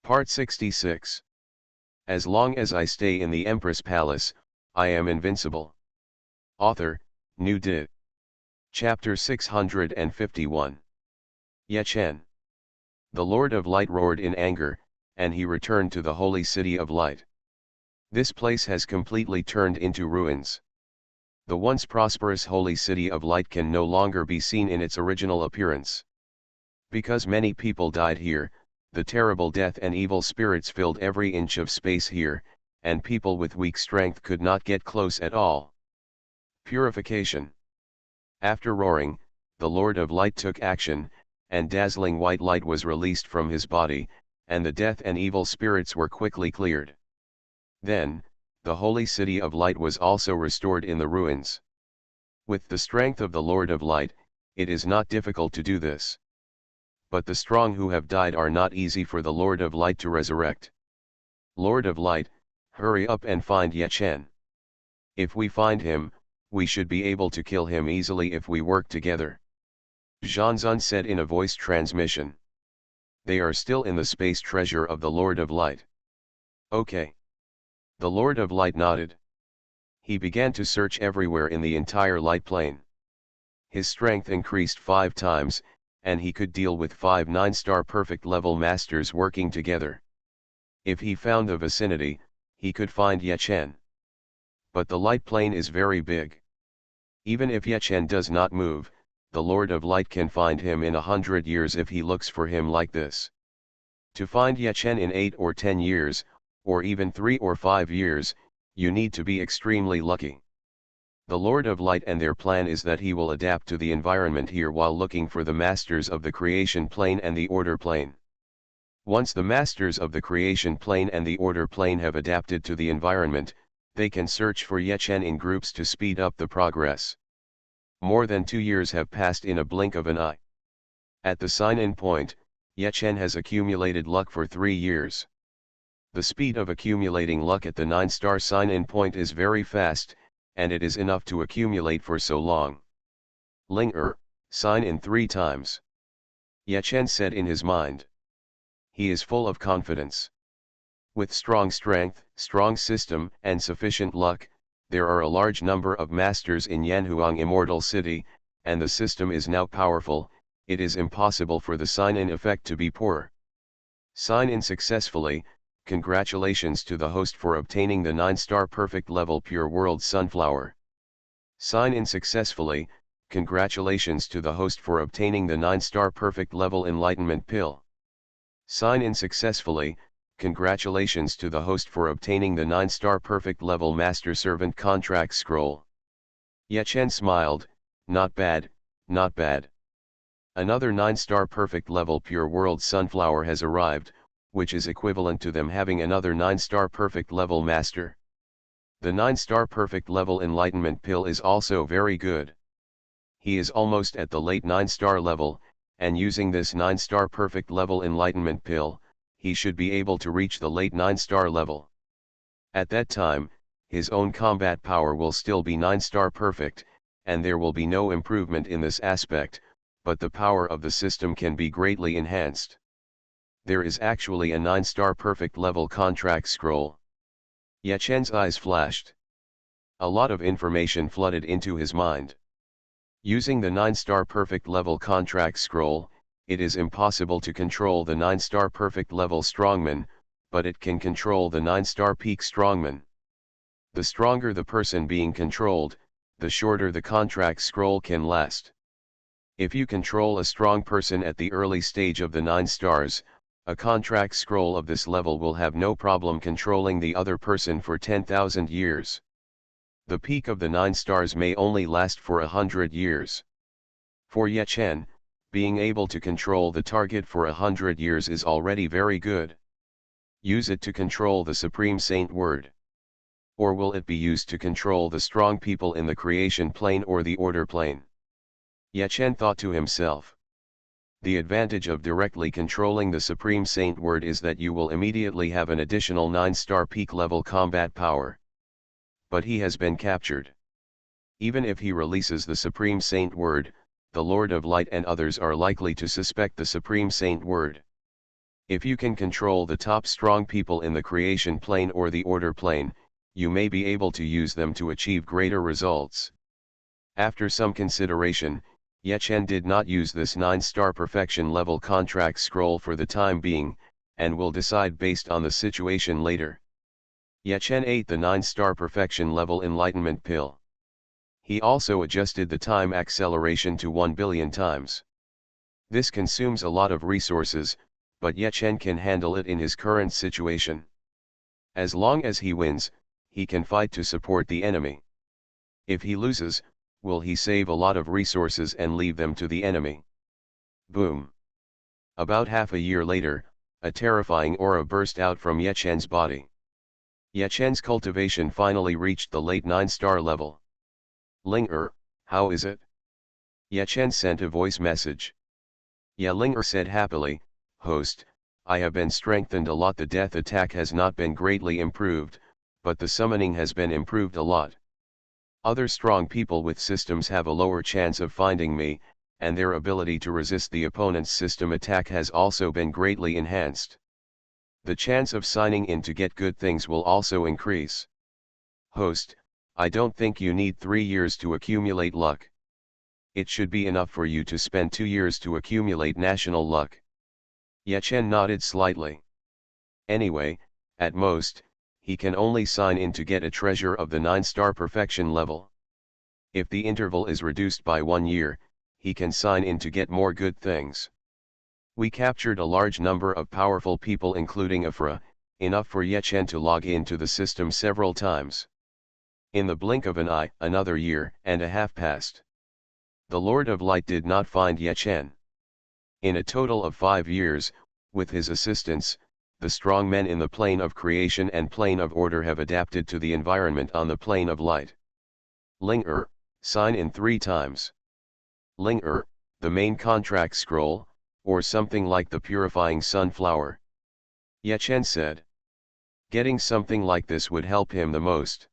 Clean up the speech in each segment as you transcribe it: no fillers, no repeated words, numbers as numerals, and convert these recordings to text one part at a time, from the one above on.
Part 66. As long as I stay in the Empress Palace, I am invincible. Author, New Di. Chapter 651. Ye Chen. The Lord of Light roared in anger, and he returned to the holy city of light. This place has completely turned into ruins. The once prosperous holy city of light can no longer be seen in its original appearance. Because many people died here, the terrible death and evil spirits filled every inch of space here, and people with weak strength could not get close at all. Purification. After roaring, the Lord of Light took action, and dazzling white light was released from his body, and the death and evil spirits were quickly cleared. Then, the holy city of light was also restored in the ruins. With the strength of the Lord of Light, it is not difficult to do this. But the strong who have died are not easy for the Lord of Light to resurrect. Lord of Light, hurry up and find Ye Chen. If we find him, we should be able to kill him easily if we work together. Xuanhuan said in a voice transmission. They are still in the space treasure of the Lord of Light. Okay. The Lord of Light nodded. He began to search everywhere in the entire light plane. His strength increased 5 times, and he could deal with 5 9-star perfect level masters working together. If he found the vicinity, he could find Ye Chen. But the light plane is very big. Even if Ye Chen does not move, the Lord of Light can find him in 100 years if he looks for him like this. To find Ye Chen in 8 or 10 years, or even 3 or 5 years, you need to be extremely lucky. The Lord of Light and their plan is that he will adapt to the environment here while looking for the masters of the creation plane and the order plane. Once the masters of the creation plane and the order plane have adapted to the environment, they can search for Ye Chen in groups to speed up the progress. More than 2 years have passed in a blink of an eye. At the sign-in point, Ye Chen has accumulated luck for 3 years. The speed of accumulating luck at the 9-star sign-in point is very fast, and it is enough to accumulate for so long. Ling sign in 3 times. Ye Chen said in his mind. He is full of confidence. With strong strength, strong system, and sufficient luck, there are a large number of masters in Xuanhuan Immortal City, and the system is now powerful. It is impossible for the sign-in effect to be poor. Sign in successfully. Congratulations to the host for obtaining the 9-star perfect level Pure World Sunflower. Sign in successfully. Congratulations to the host for obtaining the 9-star perfect level Enlightenment Pill. Sign in successfully. Congratulations to the host for obtaining the 9-star perfect level Master Servant Contract Scroll. Ye Chen smiled. Not bad, not bad. Another 9-star perfect level Pure World Sunflower has arrived, which is equivalent to them having another 9-star perfect level master. The 9-star perfect level Enlightenment Pill is also very good. He is almost at the late 9-star level, and using this 9-star perfect level Enlightenment Pill, he should be able to reach the late 9-star level. At that time, his own combat power will still be 9-star perfect, and there will be no improvement in this aspect, but the power of the system can be greatly enhanced. There is actually a 9-star perfect level contract scroll. Ye Chen's eyes flashed. A lot of information flooded into his mind. Using the 9-star perfect level contract scroll, it is impossible to control the 9-star perfect level strongman, but it can control the 9-star peak strongman. The stronger the person being controlled, the shorter the contract scroll can last. If you control a strong person at the early stage of the 9 stars, a contract scroll of this level will have no problem controlling the other person for 10,000 years. The peak of the 9 stars may only last for 100 years. For Ye Chen, being able to control the target for 100 years is already very good. Use it to control the Supreme Saint Word. Or will it be used to control the strong people in the creation plane or the order plane? Ye Chen thought to himself. The advantage of directly controlling the Supreme Saint Word is that you will immediately have an additional 9-star peak level combat power. But he has been captured. Even if he releases the Supreme Saint Word, the Lord of Light and others are likely to suspect the Supreme Saint Word. If you can control the top strong people in the creation plane or the order plane, you may be able to use them to achieve greater results. After some consideration, Ye Chen did not use this 9-star perfection level contract scroll for the time being, and will decide based on the situation later. Ye Chen ate the 9-star perfection level enlightenment pill. He also adjusted the time acceleration to 1 billion times. This consumes a lot of resources, but Ye Chen can handle it in his current situation. As long as he wins, he can fight to support the enemy. If he loses, will he save a lot of resources and leave them to the enemy? Boom. About half a year later, a terrifying aura burst out from Ye Chen's body. Ye Chen's cultivation finally reached the late 9-star level. Ling how is it? Ye Chen sent a voice message. Ye Ling said happily, Host, I have been strengthened a lot. The death attack has not been greatly improved, but the summoning has been improved a lot. Other strong people with systems have a lower chance of finding me, and their ability to resist the opponent's system attack has also been greatly enhanced. The chance of signing in to get good things will also increase. Host, I don't think you need 3 years to accumulate luck. It should be enough for you to spend 2 years to accumulate national luck. Ye Chen nodded slightly. Anyway, at most, he can only sign in to get a treasure of the 9-star perfection level. If the interval is reduced by 1 year, he can sign in to get more good things. We captured a large number of powerful people including Afra, enough for Ye Chen to log into the system several times. In the blink of an eye, another year and a half passed. The Lord of Light did not find Ye Chen. In a total of 5 years, with his assistance, the strong men in the plane of creation and plane of order have adapted to the environment on the plane of light. Ling sign in 3 times. Ling the main contract scroll, or something like the purifying sunflower. Ye Chen said. Getting something like this would help him the most.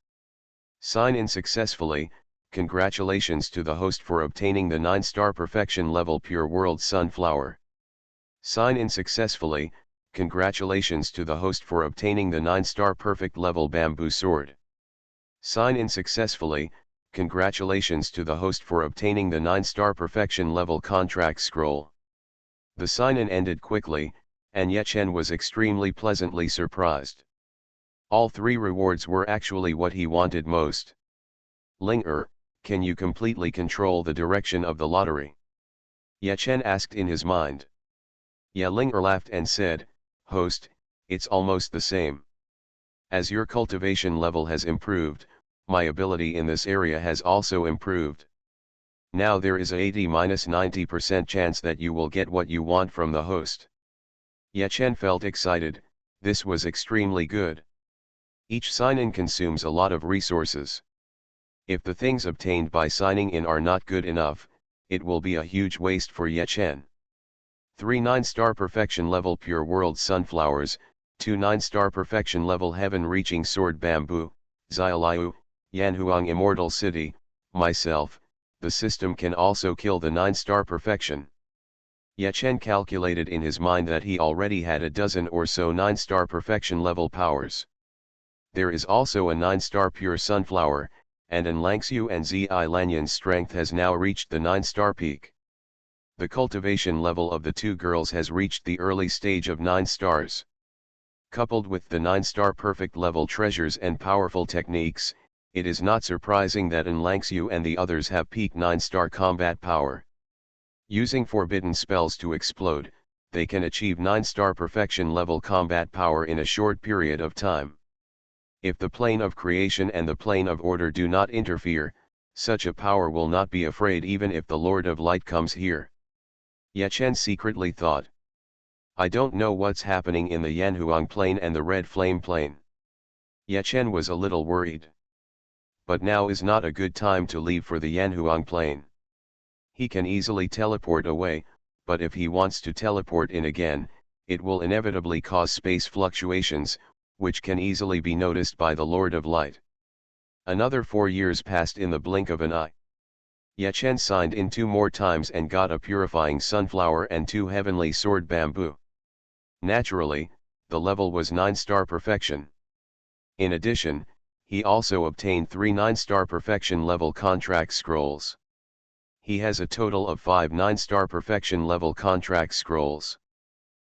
Sign in successfully. Congratulations to the host for obtaining the 9-star perfection level Pure World Sunflower. Sign in successfully. Congratulations to the host for obtaining the 9-star perfect level Bamboo Sword. Sign in successfully. Congratulations to the host for obtaining the 9-star perfection level Contract Scroll. The sign-in ended quickly, and Ye Chen was extremely pleasantly surprised. All 3 rewards were actually what he wanted most. Ling can you completely control the direction of the lottery? Ye Chen asked in his mind. Ye Ling laughed and said, Host, it's almost the same. As your cultivation level has improved, my ability in this area has also improved. Now there is a 80–90% chance that you will get what you want from the host. Ye Chen felt excited. This was extremely good. Each sign-in consumes a lot of resources. If the things obtained by signing in are not good enough, it will be a huge waste for Ye Chen. 3 9-star perfection level Pure World Sunflowers, 2 9-star perfection level Heaven Reaching Sword Bamboo, Xiaoliu, Yanhuang Immortal City, myself. The system can also kill the 9-star perfection. Ye Chen calculated in his mind that he already had a dozen or so 9-star perfection level powers. There is also a 9-star pure sunflower, and an Langxiu and Zi Lanyan's strength has now reached the 9-star peak. The cultivation level of the 2 girls has reached the early stage of 9 stars. Coupled with the 9-star perfect level treasures and powerful techniques, it is not surprising that an Langxiu and the others have peak 9-star combat power. Using forbidden spells to explode, they can achieve 9-star perfection level combat power in a short period of time. If the plane of creation and the plane of order do not interfere, such a power will not be afraid even if the Lord of Light comes here. Ye Chen secretly thought. I don't know what's happening in the Yanhuang plane and the Red Flame plane. Ye Chen was a little worried. But now is not a good time to leave for the Yanhuang plane. He can easily teleport away, but if he wants to teleport in again, it will inevitably cause space fluctuations, which can easily be noticed by the Lord of Light. Another 4 years passed in the blink of an eye. Ye Chen signed in 2 more times and got a purifying sunflower and 2 heavenly sword bamboo. Naturally, the level was 9-star perfection. In addition, he also obtained 3 9-star perfection level contract scrolls. He has a total of 5 9-star perfection level contract scrolls.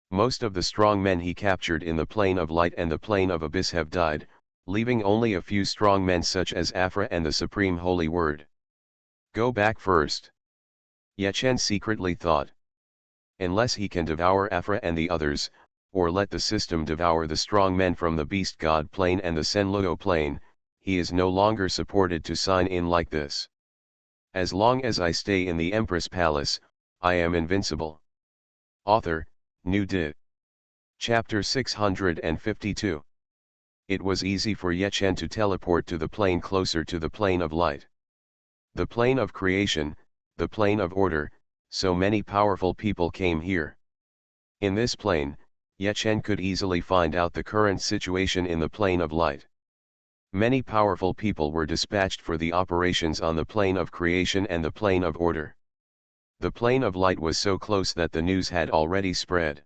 Most of the strong men he captured in the plane of light and the plane of abyss have died, leaving only a few strong men such as Afra and the Supreme Holy Word. Go back first. Ye Chen secretly thought. Unless he can devour Afra and the others, or let the system devour the strong men from the Beast God plane and the Senluo plane, he is no longer supported to sign in like this. As long as I stay in the Empress Palace, I am invincible. Author, New Di. Chapter 652. It was easy for Ye Chen to teleport to the plane closer to the plane of light. The plane of creation, the plane of order, so many powerful people came here. In this plane, Ye Chen could easily find out the current situation in the plane of light. Many powerful people were dispatched for the operations on the plane of creation and the plane of order. The plane of light was so close that the news had already spread.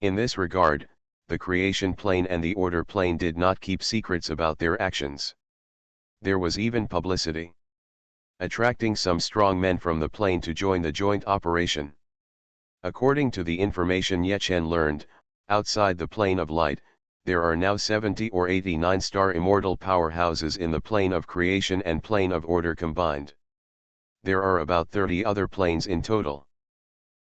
In this regard, the creation plane and the order plane did not keep secrets about their actions. There was even publicity, attracting some strong men from the plane to join the joint operation. According to the information Ye Chen learned, outside the plane of light, there are now 70 or 80 9-star immortal powerhouses in the plane of creation and plane of order combined. There are about 30 other planes in total.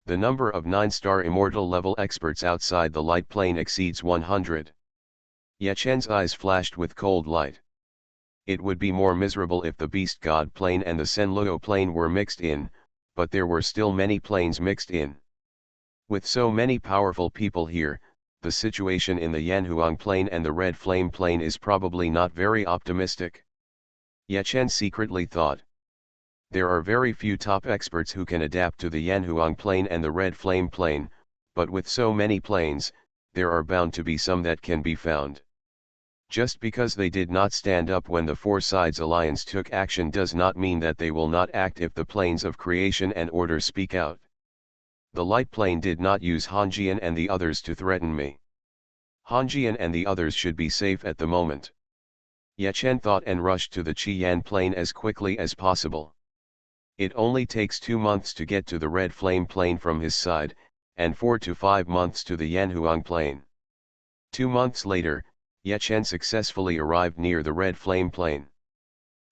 The number of 9-star immortal level experts outside the light plane exceeds 100. Ye Chen's eyes flashed with cold light. It would be more miserable if the Beast God plane and the Senluo plane were mixed in, but there were still many planes mixed in. With so many powerful people here, the situation in the Yanhuang plane and the Red Flame plane is probably not very optimistic. Ye Chen secretly thought. There are very few top experts who can adapt to the Yanhuang plane and the Red Flame plane, but with so many planes, there are bound to be some that can be found. Just because they did not stand up when the Four Sides Alliance took action does not mean that they will not act if the planes of creation and order speak out. The light plane did not use Hanjian and the others to threaten me. Hanjian and the others should be safe at the moment. Ye Chen thought and rushed to the Qiyan plane as quickly as possible. It only takes 2 months to get to the Red Flame plane from his side, and 4 to 5 months to the Yanhuang plane. 2 months later, Ye Chen successfully arrived near the Red Flame plane.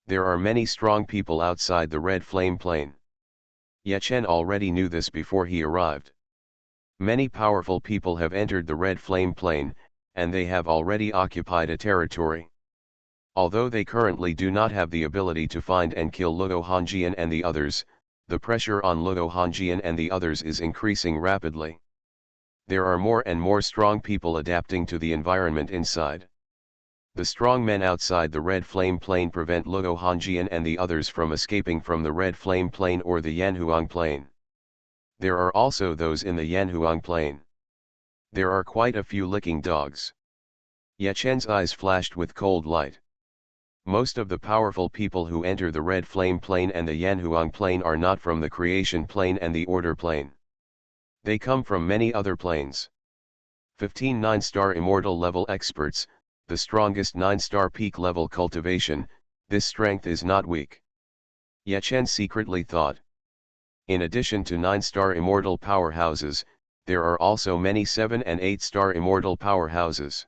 There are many strong people outside the Red Flame plane. Ye Chen already knew this before he arrived. Many powerful people have entered the Red Flame plane, and they have already occupied a territory. Although they currently do not have the ability to find and kill Luo Hanjian and the others, the pressure on Luo Hanjian and the others is increasing rapidly. There are more and more strong people adapting to the environment inside. The strong men outside the Red Flame plane prevent Luo Hanjian and the others from escaping from the Red Flame plane or the Yanhuang plane. There are also those in the Yanhuang plane. There are quite a few licking dogs. Ye Chen's eyes flashed with cold light. Most of the powerful people who enter the Red Flame plane and the Yanhuang plane are not from the creation plane and the order plane. They come from many other planes. 15 9-star immortal level experts, the strongest 9-star peak level cultivation, this strength is not weak. Ye Chen secretly thought. In addition to 9-star immortal powerhouses, there are also many 7 and 8-star immortal powerhouses.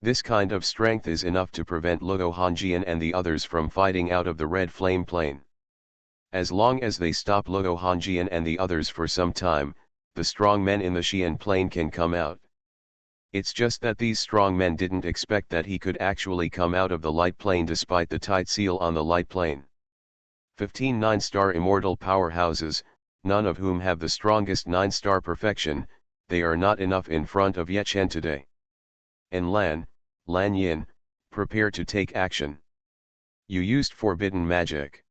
This kind of strength is enough to prevent Luo Hanjian and the others from fighting out of the Red Flame plane. As long as they stop Luo Hanjian and the others for some time, the strong men in the Xian plane can come out. It's just that these strong men didn't expect that he could actually come out of the light plane despite the tight seal on the light plane. 15 9-star immortal powerhouses, none of whom have the strongest 9-star perfection, they are not enough in front of Ye Chen today. And Lan Yin, prepare to take action. You used forbidden magic.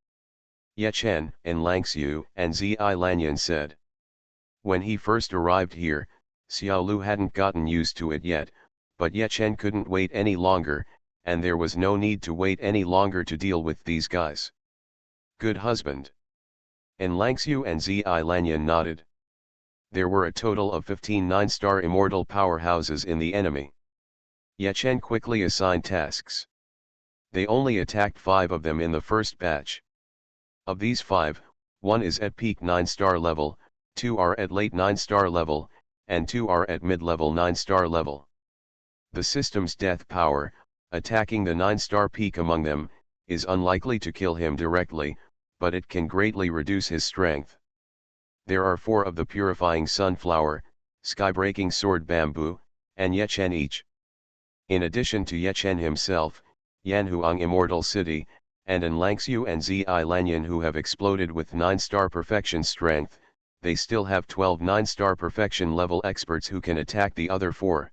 Ye Chen and Langxiu and Zi Lanyan said. When he first arrived here, Xiao Lu hadn't gotten used to it yet, but Ye Chen couldn't wait any longer, and there was no need to wait any longer to deal with these guys. Good husband. And Langxiu and Zi Lanyan nodded. There were a total of 15 9-star immortal powerhouses in the enemy. Ye Chen quickly assigned tasks. They only attacked 5 of them in the first batch. Of these 5, 1 is at peak 9-star level, 2 are at late 9-star level, and 2 are at mid-level 9-star level. The system's death power, attacking the 9-star peak among them, is unlikely to kill him directly, but it can greatly reduce his strength. There are 4 of the Purifying Sunflower, Sky-Breaking Sword Bamboo, and Ye Chen each. In addition to Ye Chen himself, Xuanhuan Immortal City, and Anlangxiu and Zi Lanyan who have exploded with 9-star perfection strength, they still have 12 9-star perfection level experts who can attack the other 4.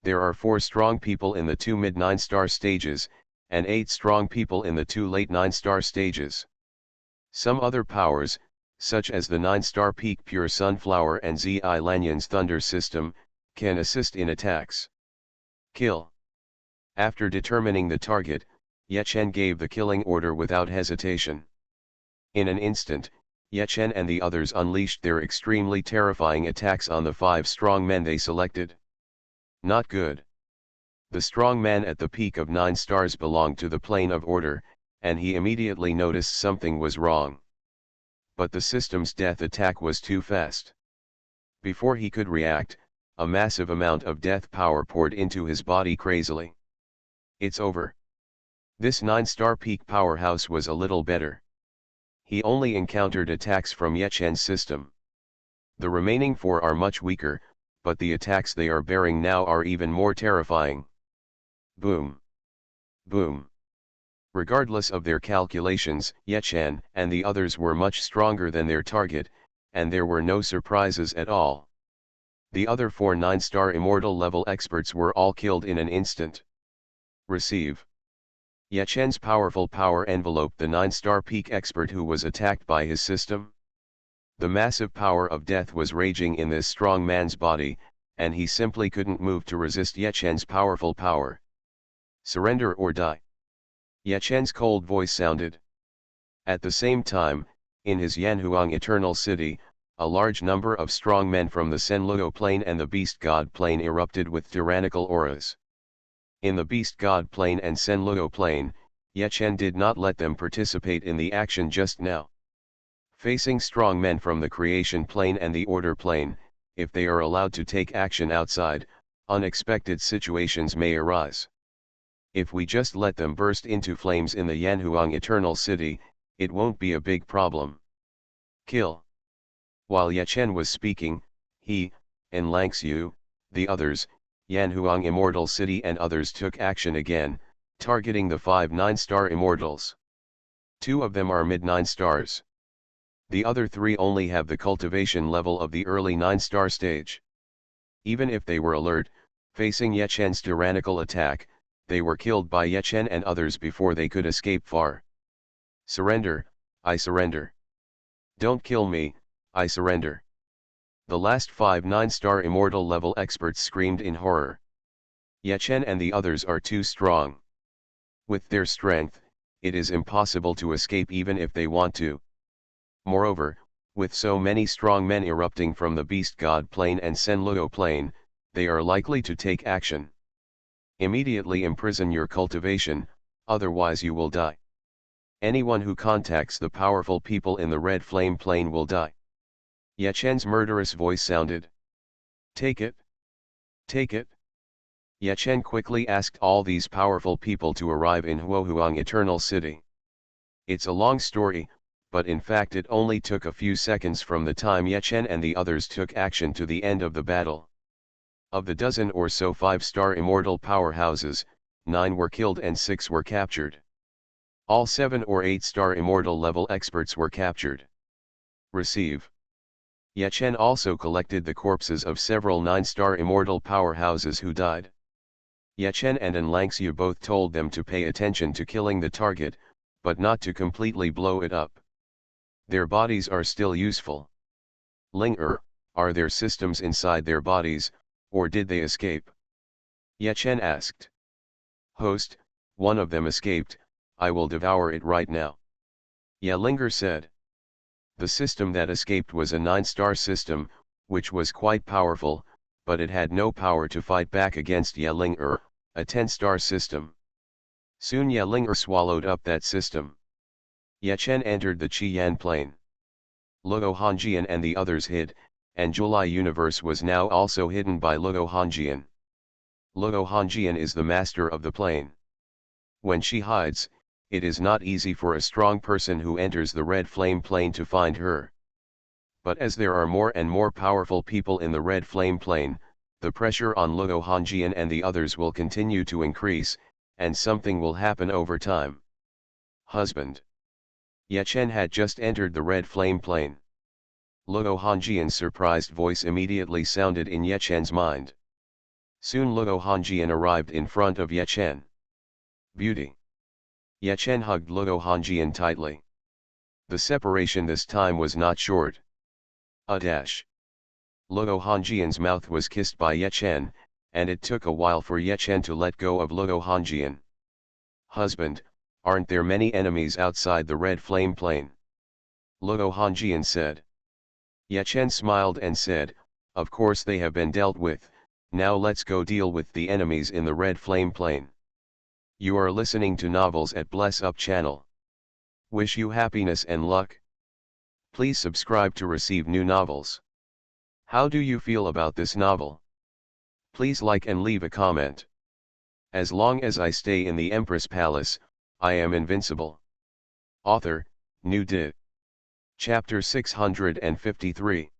There are 4 strong people in the 2 mid 9-star stages, and 8 strong people in the 2 late 9-star stages. Some other powers, such as the 9-star peak Pure Sunflower and Zi Lanyan's Thunder system, can assist in attacks. Kill. After determining the target, Ye Chen gave the killing order without hesitation. In an instant, Ye Chen and the others unleashed their extremely terrifying attacks on the 5 strong men they selected. Not good. The strong man at the peak of 9 stars belonged to the plane of order, and he immediately noticed something was wrong. But the system's death attack was too fast. Before he could react, a massive amount of death power poured into his body crazily. It's over. This 9-star peak powerhouse was a little better. He only encountered attacks from Ye Chen's system. The remaining 4 are much weaker, but the attacks they are bearing now are even more terrifying. Boom. Boom. Regardless of their calculations, Ye Chen and the others were much stronger than their target, and there were no surprises at all. The other 4 9-star immortal level experts were all killed in an instant. Receive. Ye Chen's powerful power enveloped the 9-star peak expert who was attacked by his system. The massive power of death was raging in this strong man's body, and he simply couldn't move to resist Ye Chen's powerful power. Surrender or die. Ye Chen's cold voice sounded. At the same time, in his Xuanhuan Eternal City, a large number of strong men from the Senluo plane and the Beast God plane erupted with tyrannical auras. In the Beast God plane and Senluo plane, Ye Chen did not let them participate in the action just now. Facing strong men from the Creation plane and the Order plane, if they are allowed to take action outside, unexpected situations may arise. If we just let them burst into flames in the Xuanhuan Eternal City, it won't be a big problem. Kill. While Ye Chen was speaking, he, Anlangxiu, the others, Xuanhuan Immortal City and others took action again, targeting the 5 9-star immortals. 2 of them are mid 9 stars. The other 3 only have the cultivation level of the early 9-star stage. Even if they were alert, facing Ye Chen's tyrannical attack, they were killed by Ye Chen and others before they could escape far. Surrender, I surrender. Don't kill me, I surrender. The last 5 9-star immortal level experts screamed in horror. Ye Chen and the others are too strong. With their strength, it is impossible to escape even if they want to. Moreover, with so many strong men erupting from the Beast God plane and Senluo plane, they are likely to take action. Immediately imprison your cultivation, otherwise you will die. Anyone who contacts the powerful people in the Red Flame plane will die. Ye Chen's murderous voice sounded. Take it. Take it. Ye Chen quickly asked all these powerful people to arrive in Xuanhuan Eternal City. It's a long story, but in fact it only took a few seconds from the time Ye Chen and the others took action to the end of the battle. Of the dozen or so 5-star immortal powerhouses, 9 were killed and 6 were captured. All 7 or 8-star immortal level experts were captured. Receive. Ye Chen also collected the corpses of several 9-star immortal powerhouses who died. Ye Chen and Anlangxiu both told them to pay attention to killing the target, but not to completely blow it up. Their bodies are still useful. Are there systems inside their bodies, or did they escape? Ye Chen asked. Host, one of them escaped, I will devour it right now. Ye Linger said. The system that escaped was a 9-star system, which was quite powerful, but it had no power to fight back against Yeling a 10-star system. Soon Yeling swallowed up that system. Ye Chen entered the Qian plain. Luo Hongjian and the others hid, and July universe was now also hidden by Luo Hongjian. Luo Hongjian is the master of the plane. When she hides, it is not easy for a strong person who enters the red flame plane to find her. But as there are more and more powerful people in the red flame plane, the pressure on Luo Hongjian and the others will continue to increase, and something will happen over time. Husband. Ye Chen had just entered the red flame plane. Luo Hongjian's surprised voice immediately sounded in Ye Chen's mind. Soon Luo Hongjian arrived in front of Ye Chen. Beauty. Ye Chen hugged Luo Hongjian tightly. The separation this time was not short. Luo Hongjian's mouth was kissed by Ye Chen, and it took a while for Ye Chen to let go of Luo Hongjian. Husband, aren't there many enemies outside the red flame plane? Luo Hongjian said. Ye Chen smiled and said, of course they have been dealt with, now let's go deal with the enemies in the red flame plane. You are listening to novels at Bless Up channel. Wish you happiness and luck. Please subscribe to receive new novels. How do you feel about this novel? Please like and leave a comment. As long as I stay in the Empress Palace, I am invincible. Author, New Dit. Chapter 653.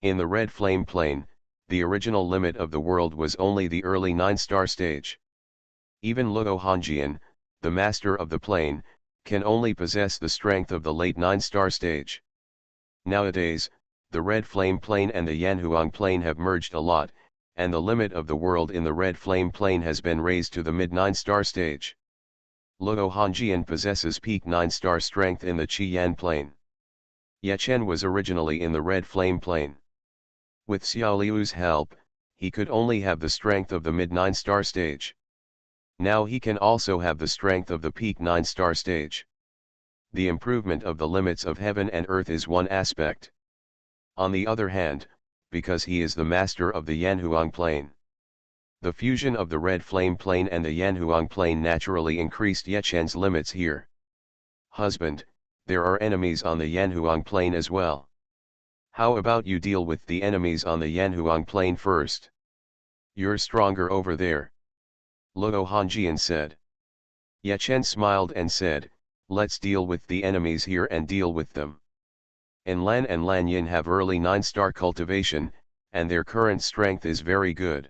In the red flame plane, the original limit of the world was only the early 9-star stage. Even Luo Hongjian, the master of the plane, can only possess the strength of the late 9-star stage. Nowadays, the red flame plane and the Yanhuang plane have merged a lot, and the limit of the world in the red flame plane has been raised to the mid 9-star stage. Luo Hongjian possesses peak 9-star strength in the Qian plane. Ye Chen was originally in the red flame plane. With Xiao Liu's help, he could only have the strength of the mid 9-star stage. Now he can also have the strength of the peak 9-star stage. The improvement of the limits of heaven and earth is one aspect. On the other hand, because he is the master of the Yanhuang plane, the fusion of the red flame plane and the Yanhuang plane naturally increased Ye Chen's limits here. Husband, there are enemies on the Yanhuang plane as well. How about you deal with the enemies on the Yanhuang plane first? You're stronger over there. Luo Hongjian said. Ye Chen smiled and said, let's deal with the enemies here and deal with them. Enlan and Lanyin have early 9-star cultivation, and their current strength is very good.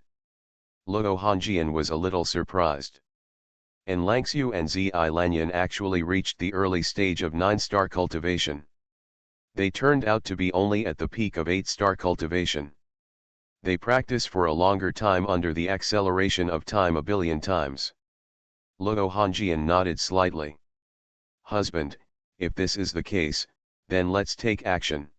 Luo Hongjian was a little surprised. Enlangxiu and Zi Lanyin actually reached the early stage of 9-star cultivation. They turned out to be only at the peak of 8-star cultivation. They practice for a longer time under the acceleration of time a billion times. Luo Hongjian nodded slightly. Husband, if this is the case, then let's take action.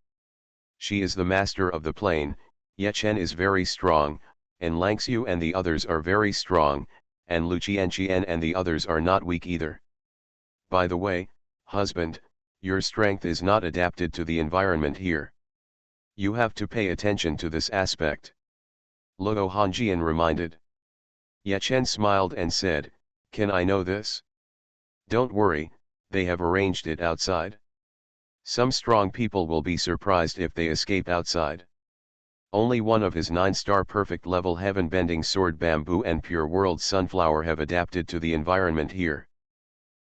She is the master of the plane, Ye Chen is very strong, and Langxiu and the others are very strong, and Lu Qianqian and the others are not weak either. By the way, husband, your strength is not adapted to the environment here. You have to pay attention to this aspect. Luo Hongjian reminded. Ye Chen smiled and said, can I know this? Don't worry, they have arranged it outside. Some strong people will be surprised if they escape outside. Only one of his 9-star perfect level heaven-bending sword bamboo and pure world sunflower have adapted to the environment here.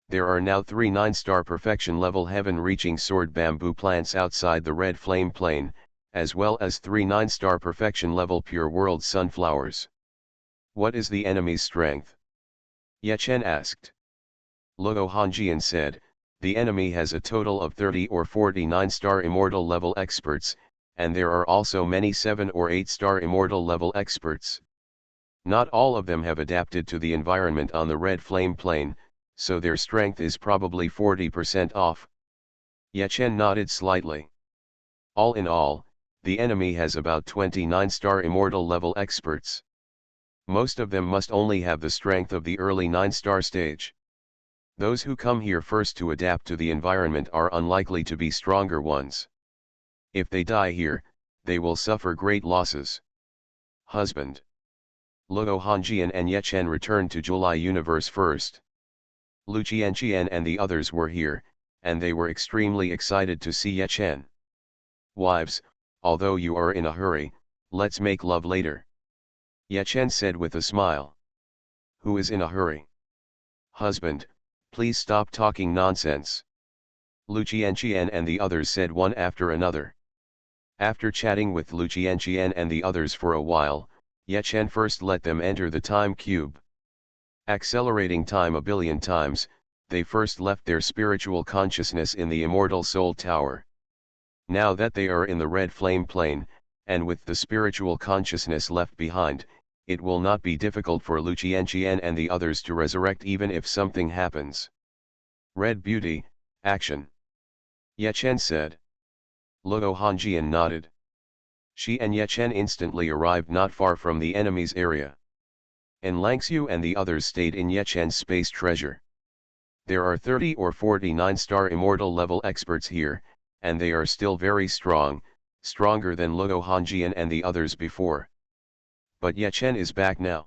There are now 3 9-star perfection level heaven-reaching sword bamboo plants outside the red flame plane, as well as 3 9-star perfection level pure world sunflowers. What is the enemy's strength? Ye Chen asked. Luo Hongjian said, the enemy has a total of 30 or 40 9-star immortal level experts, and there are also many 7 or 8-star immortal level experts. Not all of them have adapted to the environment on the red flame plane, so their strength is probably 40% off. Ye Chen nodded slightly. All in all, the enemy has about 20 9-star immortal level experts. Most of them must only have the strength of the early 9-star stage. Those who come here first to adapt to the environment are unlikely to be stronger ones. If they die here, they will suffer great losses. Husband. Luo Hongjian and Ye Chen returned to July Universe first. Lu Qianqian and the others were here, and they were extremely excited to see Ye Chen. Wives, although you are in a hurry, let's make love later. Ye Chen said with a smile. Who is in a hurry? Husband, please stop talking nonsense. Lu Qianqian and the others said one after another. After chatting with Lu Qianqian and the others for a while, Ye Chen first let them enter the time cube. Accelerating time a billion times, they first left their spiritual consciousness in the immortal soul tower. Now that they are in the red flame plane, and with the spiritual consciousness left behind, it will not be difficult for Lu Qianqian and the others to resurrect even if something happens. Red Beauty, action. Ye Chen said. Luo Hongjian nodded. She and Ye Chen instantly arrived not far from the enemy's area. En Langxiu and the others stayed in Ye Chen's space treasure. There are 30 or 40 9-star immortal level experts here, and they are still very strong, stronger than Luo Hongjian and the others before. But Ye Chen is back now.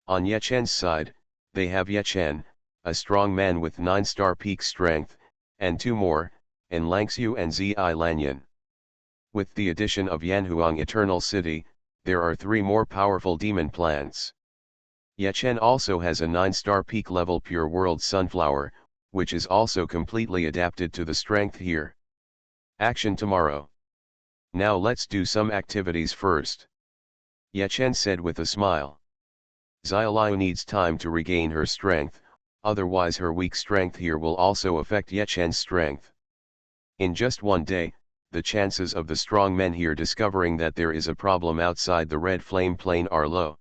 On Ye Chen's side, they have Ye Chen, a strong man with 9-star peak strength, and 2 more, En Langxiu and Zi Lanyan. With the addition of Yanhuang Eternal City, there are 3 more powerful demon plants. Ye Chen also has a 9-star peak level pure world sunflower, which is also completely adapted to the strength here. Action tomorrow. Now let's do some activities first. Ye Chen said with a smile. Xiaoliu needs time to regain her strength, otherwise her weak strength here will also affect Ye Chen's strength. In just one day, the chances of the strong men here discovering that there is a problem outside the red flame plane are low.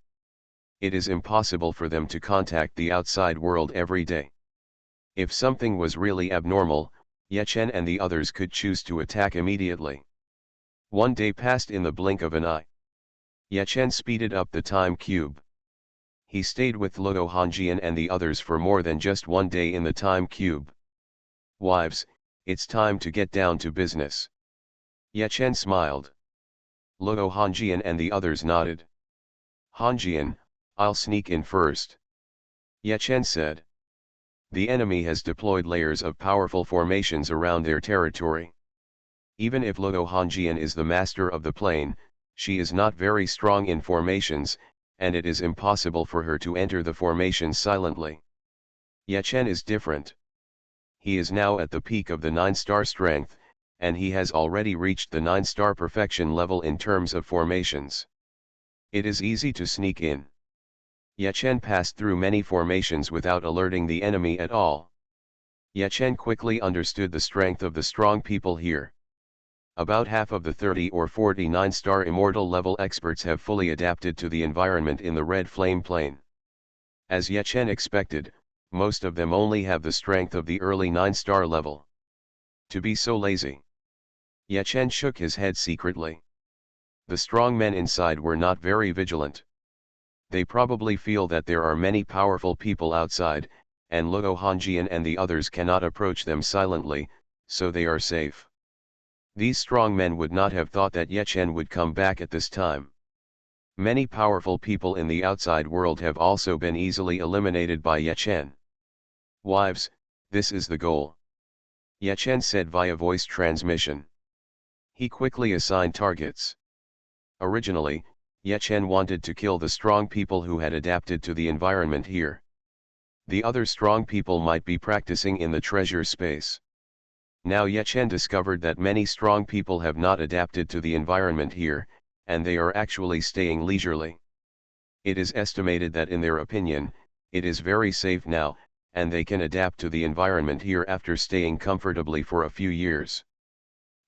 It is impossible for them to contact the outside world every day. If something was really abnormal, Ye Chen and the others could choose to attack immediately. One day passed in the blink of an eye. Ye Chen speeded up the time cube. He stayed with Luo Hongjian and the others for more than just one day in the time cube. Wives, it's time to get down to business. Ye Chen smiled. Luo Hongjian and the others nodded. Hongjian, I'll sneak in first. Ye Chen said. The enemy has deployed layers of powerful formations around their territory. Even if Luo Hongjian is the master of the plane, she is not very strong in formations, and it is impossible for her to enter the formation silently. Ye Chen is different. He is now at the peak of the 9-star strength, and he has already reached the 9-star perfection level in terms of formations. It is easy to sneak in. Ye Chen passed through many formations without alerting the enemy at all. Ye Chen quickly understood the strength of the strong people here. About half of the 30 or 40 9-star immortal level experts have fully adapted to the environment in the red flame plane. As Ye Chen expected, most of them only have the strength of the early 9-star level. To be so lazy. Ye Chen shook his head secretly. The strong men inside were not very vigilant. They probably feel that there are many powerful people outside, and Luo Hongjian and the others cannot approach them silently, so they are safe. These strong men would not have thought that Ye Chen would come back at this time. Many powerful people in the outside world have also been easily eliminated by Ye Chen. Wives, this is the goal. Ye Chen said via voice transmission. He quickly assigned targets. Originally, Ye Chen wanted to kill the strong people who had adapted to the environment here. The other strong people might be practicing in the treasure space. Now Ye Chen discovered that many strong people have not adapted to the environment here, and they are actually staying leisurely. It is estimated that in their opinion, it is very safe now, and they can adapt to the environment here after staying comfortably for a few years.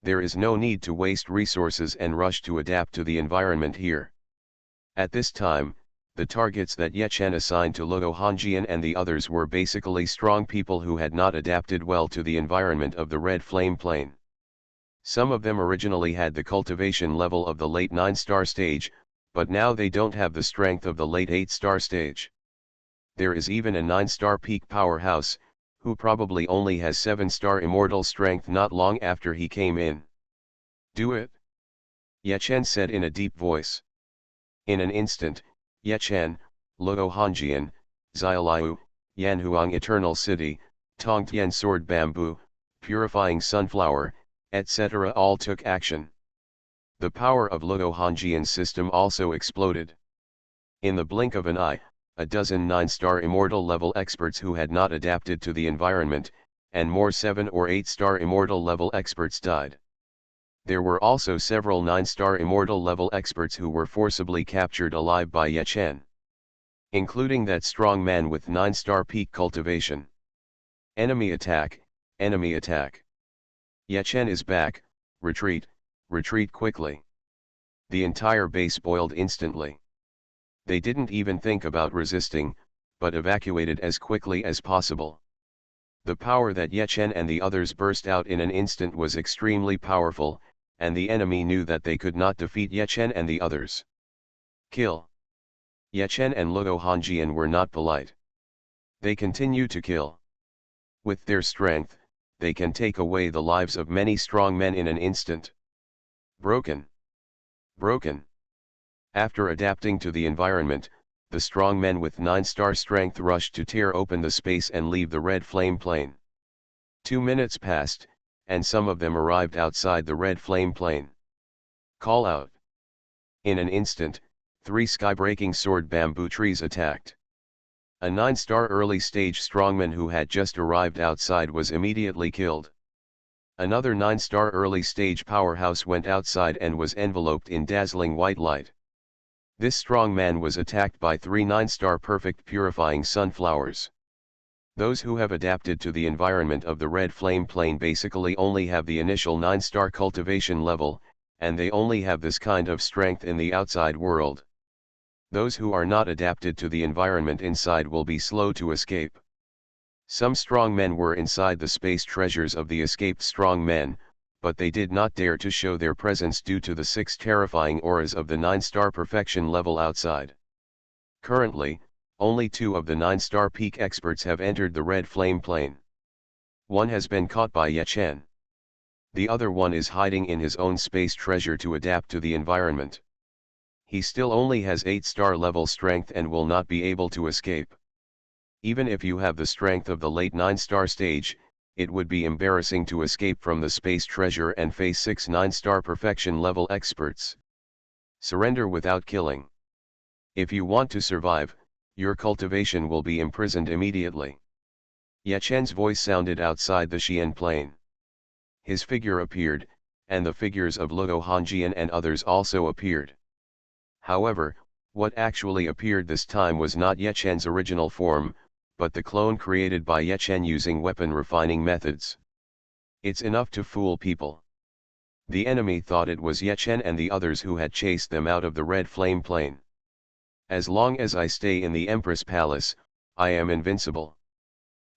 There is no need to waste resources and rush to adapt to the environment here. At this time, the targets that Ye Chen assigned to Luo Hongjian and the others were basically strong people who had not adapted well to the environment of the red flame plane. Some of them originally had the cultivation level of the late 9-star stage, but now they don't have the strength of the late 8-star stage. There is even a 9-star peak powerhouse, who probably only has 7-star immortal strength not long after he came in. Do it. Ye Chen said in a deep voice. In an instant, Ye Chen, Luo Hongjian, Xiaoliu, Yanhuang Eternal City, Tongtian Sword Bamboo, Purifying Sunflower, etc. all took action. The power of Luo Hongjian's system also exploded. In the blink of an eye, a dozen 9-star immortal level experts who had not adapted to the environment, and more 7 or 8-star immortal level experts died. There were also several 9-star immortal level experts who were forcibly captured alive by Ye Chen, including that strong man with 9-star peak cultivation. Enemy attack, enemy attack. Ye Chen is back, retreat, retreat quickly. The entire base boiled instantly. They didn't even think about resisting, but evacuated as quickly as possible. The power that Ye Chen and the others burst out in an instant was extremely powerful, and the enemy knew that they could not defeat Ye Chen and the others. Kill. Ye Chen and Luo Hongjian were not polite. They continue to kill. With their strength, they can take away the lives of many strong men in an instant. Broken. Broken. After adapting to the environment, the strong men with 9-star strength rushed to tear open the space and leave the red flame plane. 2 minutes passed, and some of them arrived outside the red flame plane. Call out. In an instant, 3 sky-breaking sword bamboo trees attacked. A 9-star early stage strongman who had just arrived outside was immediately killed. Another 9-star early stage powerhouse went outside and was enveloped in dazzling white light. This strong man was attacked by 3 9-star perfect purifying sunflowers. Those who have adapted to the environment of the red flame plane basically only have the initial 9-star cultivation level, and they only have this kind of strength in the outside world. Those who are not adapted to the environment inside will be slow to escape. Some strong men were inside the space treasures of the escaped strong men, but they did not dare to show their presence due to the 6 terrifying auras of the 9-star perfection level outside. Currently, only 2 of the 9-star peak experts have entered the red flame plane. One has been caught by Ye Chen. The other one is hiding in his own space treasure to adapt to the environment. He still only has 8-star level strength and will not be able to escape. Even if you have the strength of the late 9-star stage, it would be embarrassing to escape from the space treasure and face 6 9-star perfection level experts. Surrender without killing. If you want to survive, your cultivation will be imprisoned immediately. Ye Chen's voice sounded outside the Xian plane. His figure appeared, and the figures of Luo Hongjian and others also appeared. However, what actually appeared this time was not Ye Chen's original form, but the clone created by Ye Chen using weapon refining methods. It's enough to fool people. The enemy thought it was Ye Chen and the others who had chased them out of the red flame plane. As long as I stay in the Empress Palace, I am invincible.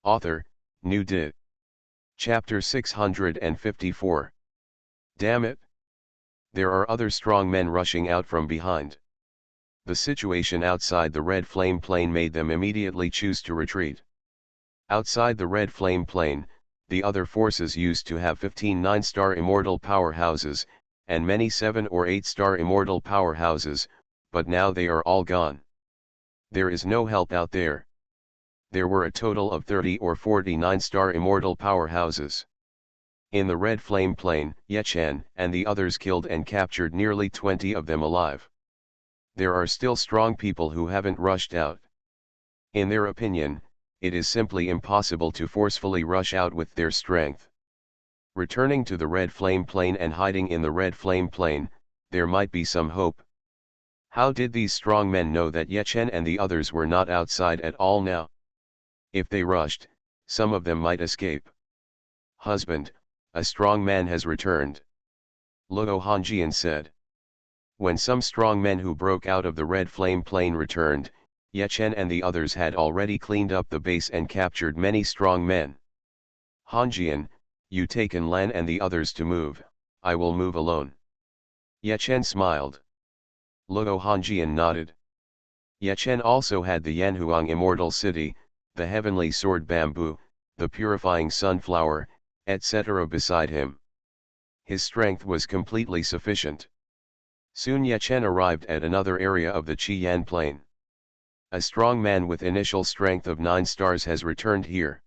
Author, New Dit. Chapter 654. Damn it! There are other strong men rushing out from behind. The situation outside the red flame plane made them immediately choose to retreat. Outside the red flame plane, the other forces used to have 15 9-star immortal powerhouses, and many 7 or 8-star immortal powerhouses, but now they are all gone. There is no help out there. There were a total of 30 or 40 9-star immortal powerhouses. In the red flame plane, Ye Chen and the others killed and captured nearly 20 of them alive. There are still strong people who haven't rushed out. In their opinion, it is simply impossible to forcefully rush out with their strength. Returning to the red flame plane and hiding in the red flame plane, there might be some hope. How did these strong men know that Ye Chen and the others were not outside at all now? If they rushed, some of them might escape. Husband, a strong man has returned. Luo Hongjian said. When some strong men who broke out of the red flame plane returned, Ye Chen and the others had already cleaned up the base and captured many strong men. Hongjian, you take Lan and the others to move, I will move alone. Ye Chen smiled. Luo Hongjian nodded. Ye Chen also had the Yanhuang Immortal City, the Heavenly Sword Bamboo, the Purifying Sunflower, etc. beside him. His strength was completely sufficient. Soon Ye Chen arrived at another area of the Qiyan plain. A strong man with initial strength of 9 stars has returned here.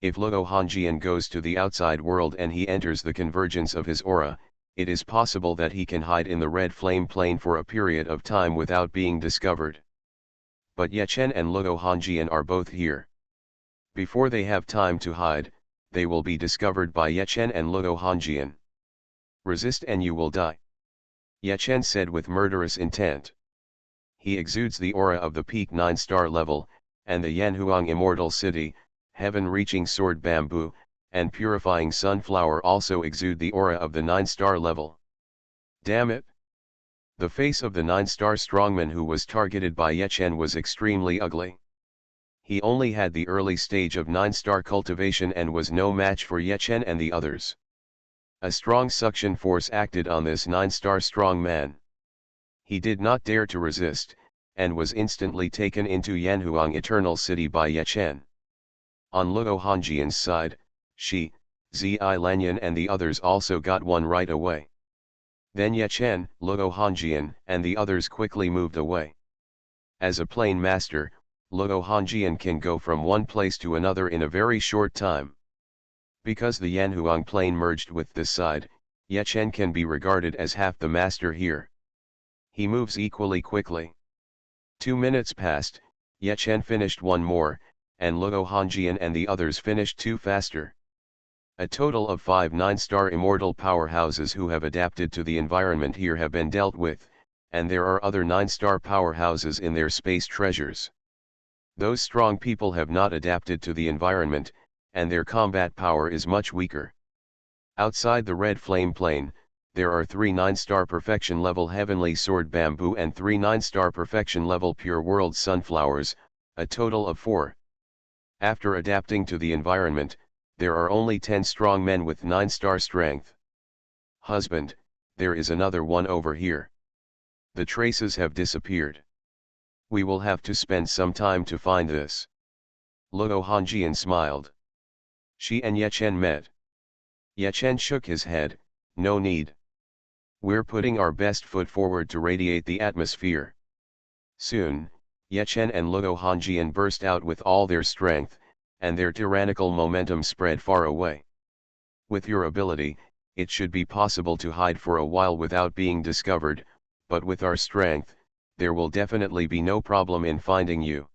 If Luo Hongjian goes to the outside world and he enters the convergence of his aura, it is possible that he can hide in the red flame plane for a period of time without being discovered. But Ye Chen and Luo Hongjian are both here. Before they have time to hide, they will be discovered by Ye Chen and Luo Hongjian. Resist and you will die. Ye Chen said with murderous intent. He exudes the aura of the peak 9-star level, and the Yanhuang Immortal City, heaven-reaching sword bamboo, and purifying sunflower also exude the aura of the 9-star level. Damn it! The face of the 9-star strongman who was targeted by Ye Chen was extremely ugly. He only had the early stage of 9-star cultivation and was no match for Ye Chen and the others. A strong suction force acted on this 9-star strong man. He did not dare to resist, and was instantly taken into Yanhuang Eternal City by Ye Chen. On Luo Hongjian's side, Shi, Zi Lanyan and the others also got one right away. Then Ye Chen, Luo Hongjian and the others quickly moved away. As a plain master, Luo Hongjian can go from one place to another in a very short time. Because the Yanhuang plain merged with this side, Ye Chen can be regarded as half the master here. He moves equally quickly. 2 minutes passed, Ye Chen finished one more, and Luo Hongjian and the others finished 2 faster. A total of 5 9-star immortal powerhouses who have adapted to the environment here have been dealt with, and there are other 9-star powerhouses in their space treasures. Those strong people have not adapted to the environment, and their combat power is much weaker. Outside the red flame plane, there are 3 9-star perfection level heavenly sword bamboo and 3 9-star perfection level pure world sunflowers, a total of 4. After adapting to the environment, there are only 10 strong men with 9-star strength. Husband, there is another one over here. The traces have disappeared. We will have to spend some time to find this. Luo Hongjian smiled. She and Ye Chen met. Ye Chen shook his head, no need. We're putting our best foot forward to radiate the atmosphere. Soon, Ye Chen and Luo Hongjian burst out with all their strength, and their tyrannical momentum spread far away. With your ability, it should be possible to hide for a while without being discovered, but with our strength, there will definitely be no problem in finding you.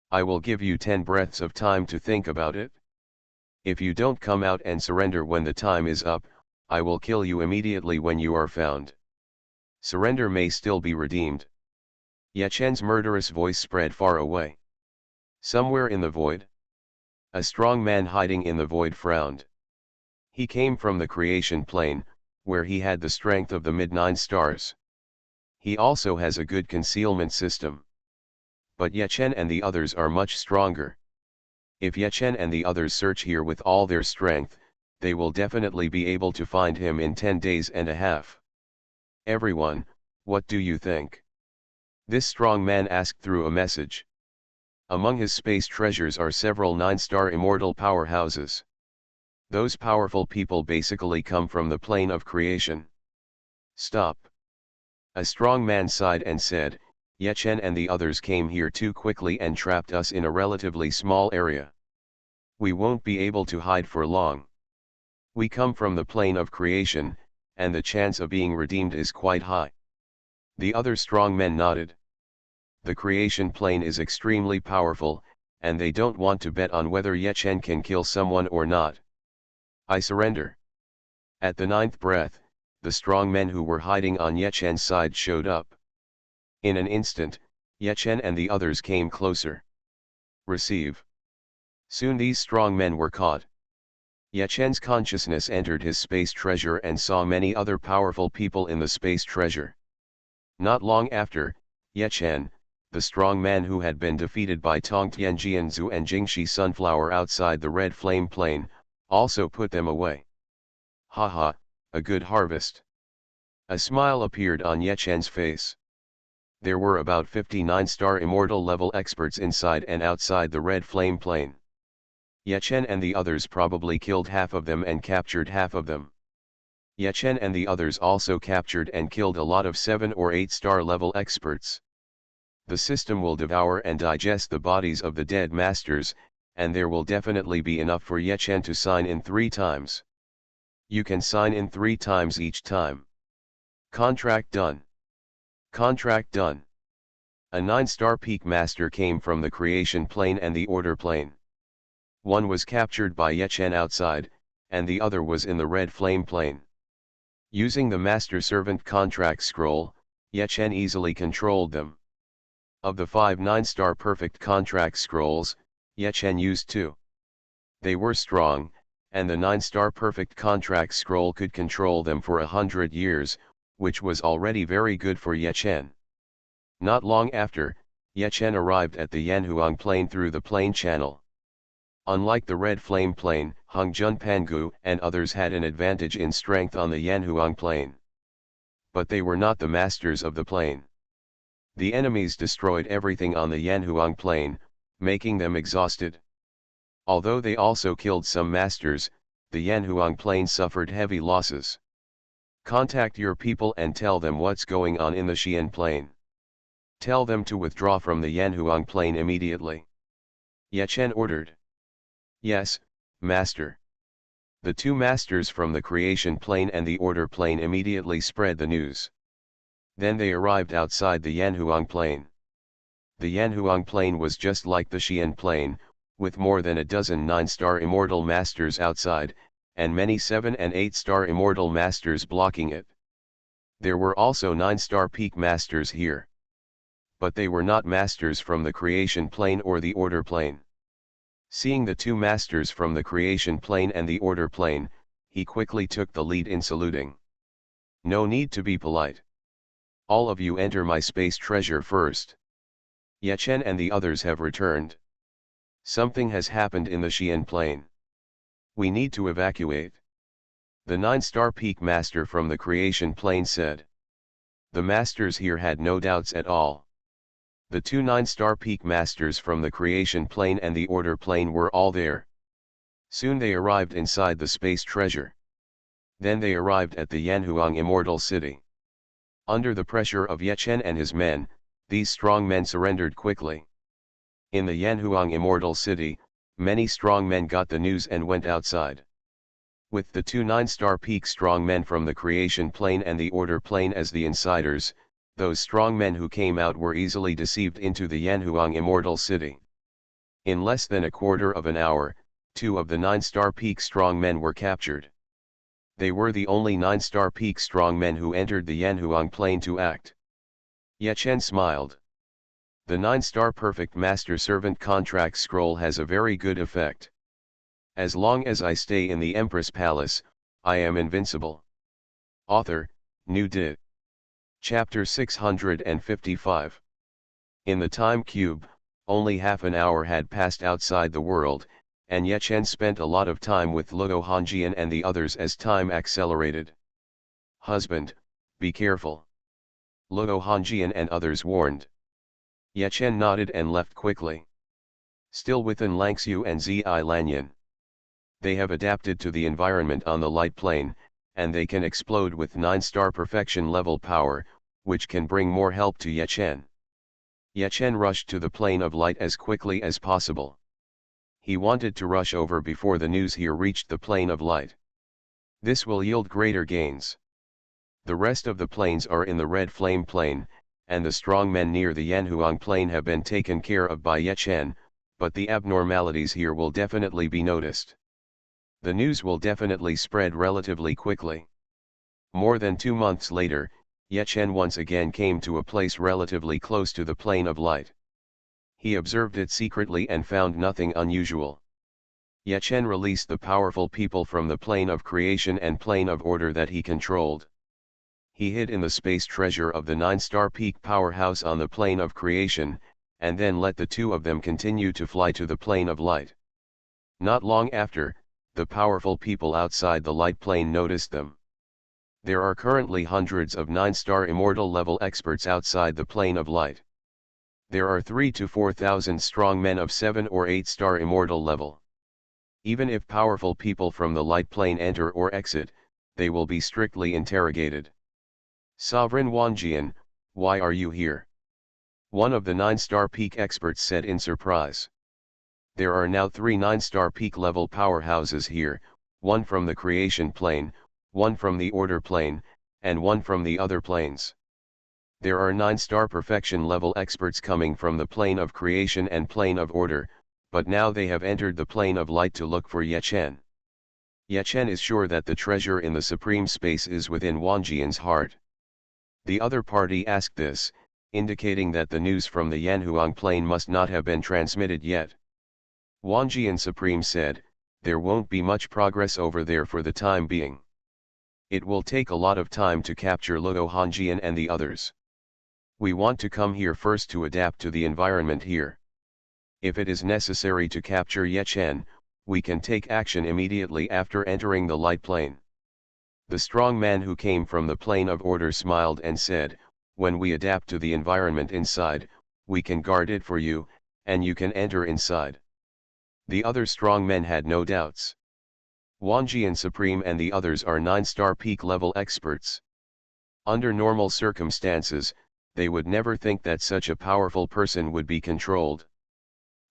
I will give you 10 breaths of time to think about it. If you don't come out and surrender when the time is up, I will kill you immediately when you are found. Surrender may still be redeemed. Ye Chen's murderous voice spread far away. Somewhere in the void, a strong man hiding in the void frowned. He came from the creation plane, where he had the strength of the mid-9 stars. He also has a good concealment system. But Ye Chen and the others are much stronger. If Ye Chen and the others search here with all their strength, they will definitely be able to find him in 10 days and a half. Everyone, what do you think? This strong man asked through a message. Among his space treasures are several 9-star immortal powerhouses. Those powerful people basically come from the plane of creation. Stop. A strong man sighed and said, Ye Chen and the others came here too quickly and trapped us in a relatively small area. We won't be able to hide for long. We come from the plane of creation, and the chance of being redeemed is quite high. The other strong men nodded. The creation plane is extremely powerful, and they don't want to bet on whether Ye Chen can kill someone or not. I surrender. At the 9th breath, the strong men who were hiding on Ye Chen's side showed up. In an instant, Ye Chen and the others came closer. Receive. Soon these strong men were caught. Ye Chen's consciousness entered his space treasure and saw many other powerful people in the space treasure. Not long after, Ye Chen, the strong man who had been defeated by Tong Tianjianzhu and Jingxi Sunflower outside the red flame plane, also put them away. Haha, a good harvest. A smile appeared on Ye Chen's face. There were about 59-star immortal level experts inside and outside the red flame plane. Ye Chen and the others probably killed half of them and captured half of them. Ye Chen and the others also captured and killed a lot of 7 or 8 star level experts. The system will devour and digest the bodies of the dead masters, and there will definitely be enough for Ye Chen to sign in 3 times. You can sign in 3 times each time. Contract done. Contract done. A 9-star peak master came from the creation plane and the order plane. One was captured by Ye Chen outside, and the other was in the red flame plane. Using the master servant contract scroll, Ye Chen easily controlled them. Of the 5 9-star perfect contract scrolls, Ye Chen used 2. They were strong, and the 9-star perfect contract scroll could control them for 100 years, which was already very good for Ye Chen. Not long after, Ye Chen arrived at the Yanhuang plane through the plane channel. Unlike the red flame plane, Hung Jun Pangu and others had an advantage in strength on the Yanhuang plane. But they were not the masters of the plane. The enemies destroyed everything on the Yanhuang plane, making them exhausted. Although they also killed some masters, the Yanhuang plane suffered heavy losses. Contact your people and tell them what's going on in the Xian plane. Tell them to withdraw from the Yanhuang plane immediately. Ye Chen ordered. Yes, master. The 2 masters from the creation plane and the order plane immediately spread the news. Then they arrived outside the Yanhuang plane. The Yanhuang plane was just like the Xian plane, with more than a dozen 9-star immortal masters outside, and many 7 and 8-star immortal masters blocking it. There were also 9-star peak masters here. But they were not masters from the creation plane or the order plane. Seeing the 2 masters from the creation plane and the order plane, he quickly took the lead in saluting. No need to be polite. All of you enter my space treasure first. Ye Chen and the others have returned. Something has happened in the Xian plane. We need to evacuate. The 9-star peak master from the creation plane said. The masters here had no doubts at all. The 2 9-star peak masters from the creation plane and the order plane were all there. Soon they arrived inside the space treasure. Then they arrived at the Yanhuang immortal city. Under the pressure of Ye Chen and his men, these strong men surrendered quickly. In the Yanhuang immortal city, many strong men got the news and went outside. With the 2 9-star peak strong men from the creation plane and the order plane as the insiders, those strong men who came out were easily deceived into the Yanhuang immortal city. In less than a quarter of an hour, 2 of the 9-star peak strong men were captured. They were the only 9-star peak strong men who entered the Yanhuang plane to act. Ye Chen smiled. The 9-star perfect master servant contract scroll has a very good effect. As long as I stay in the Empress Palace, I am invincible. Author, New Dit. Chapter 655. In the time cube, only half an hour had passed outside the world, and Ye Chen spent a lot of time with Luo Hongjian and the others as time accelerated. Husband, be careful. Luo Hongjian and others warned. Ye Chen nodded and left quickly. Still within Langxiu and Zi Lanyan. They have adapted to the environment on the light plane, and they can explode with 9-star perfection level power, which can bring more help to Ye Chen. Ye Chen rushed to the plane of light as quickly as possible. He wanted to rush over before the news here reached the plane of light. This will yield greater gains. The rest of the planes are in the red flame plane, and the strong men near the Yanhuang plane have been taken care of by Ye Chen, but the abnormalities here will definitely be noticed. The news will definitely spread relatively quickly. More than 2 months later, Ye Chen once again came to a place relatively close to the plane of light. He observed it secretly and found nothing unusual. Ye Chen released the powerful people from the plane of creation and plane of order that he controlled. He hid in the space treasure of the 9-star peak powerhouse on the plane of creation, and then let the 2 of them continue to fly to the plane of light. Not long after, the powerful people outside the light plane noticed them. There are currently hundreds of 9-star immortal level experts outside the plane of light. There are 3,000 to 4,000 strong men of 7 or 8-star immortal level. Even if powerful people from the light plane enter or exit, they will be strictly interrogated. Sovereign Wanjian, why are you here? One of the 9-star peak experts said in surprise. There are now 3 9-star peak level powerhouses here, one from the creation plane, one from the order plane, and one from the other planes. There are 9-star perfection level experts coming from the plane of creation and plane of order, but now they have entered the plane of light to look for Ye Chen. Ye Chen is sure that the treasure in the supreme space is within Wanjian's heart. The other party asked this, indicating that the news from the Yanhuang plane must not have been transmitted yet. Wanjian Supreme said, there won't be much progress over there for the time being. It will take a lot of time to capture Luo Hanjian and the others. We want to come here first to adapt to the environment here. If it is necessary to capture Ye Chen, we can take action immediately after entering the light plane. The strong man who came from the plane of order smiled and said, when we adapt to the environment inside, we can guard it for you, and you can enter inside. The other strong men had no doubts. Wanjian Supreme and the others are 9-star peak level experts. Under normal circumstances, they would never think that such a powerful person would be controlled.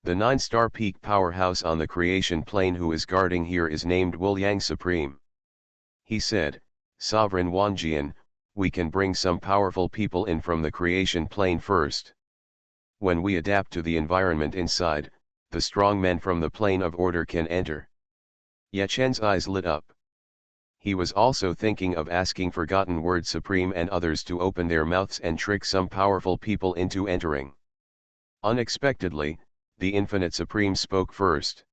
The 9-star peak powerhouse on the creation plane who is guarding here is named Wuliang Supreme. He said, Sovereign Wanjian, we can bring some powerful people in from the creation plane first. When we adapt to the environment inside, the strong men from the plane of order can enter. Ye Chen's eyes lit up. He was also thinking of asking Forgotten Word Supreme and others to open their mouths and trick some powerful people into entering. Unexpectedly, the Infinite Supreme spoke first.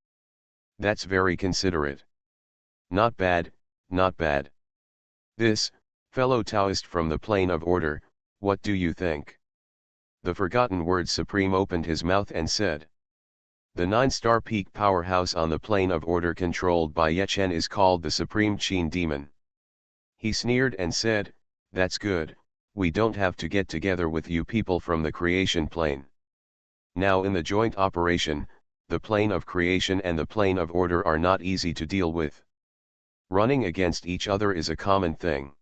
That's very considerate. Not bad, not bad. This, fellow Taoist from the plane of order, what do you think? The Forgotten Word Supreme opened his mouth and said. The 9-star peak powerhouse on the plane of order controlled by Ye Chen is called the Supreme Qin Demon. He sneered and said, that's good, we don't have to get together with you people from the creation plane. Now in the joint operation, the plane of creation and the plane of order are not easy to deal with. Running against each other is a common thing.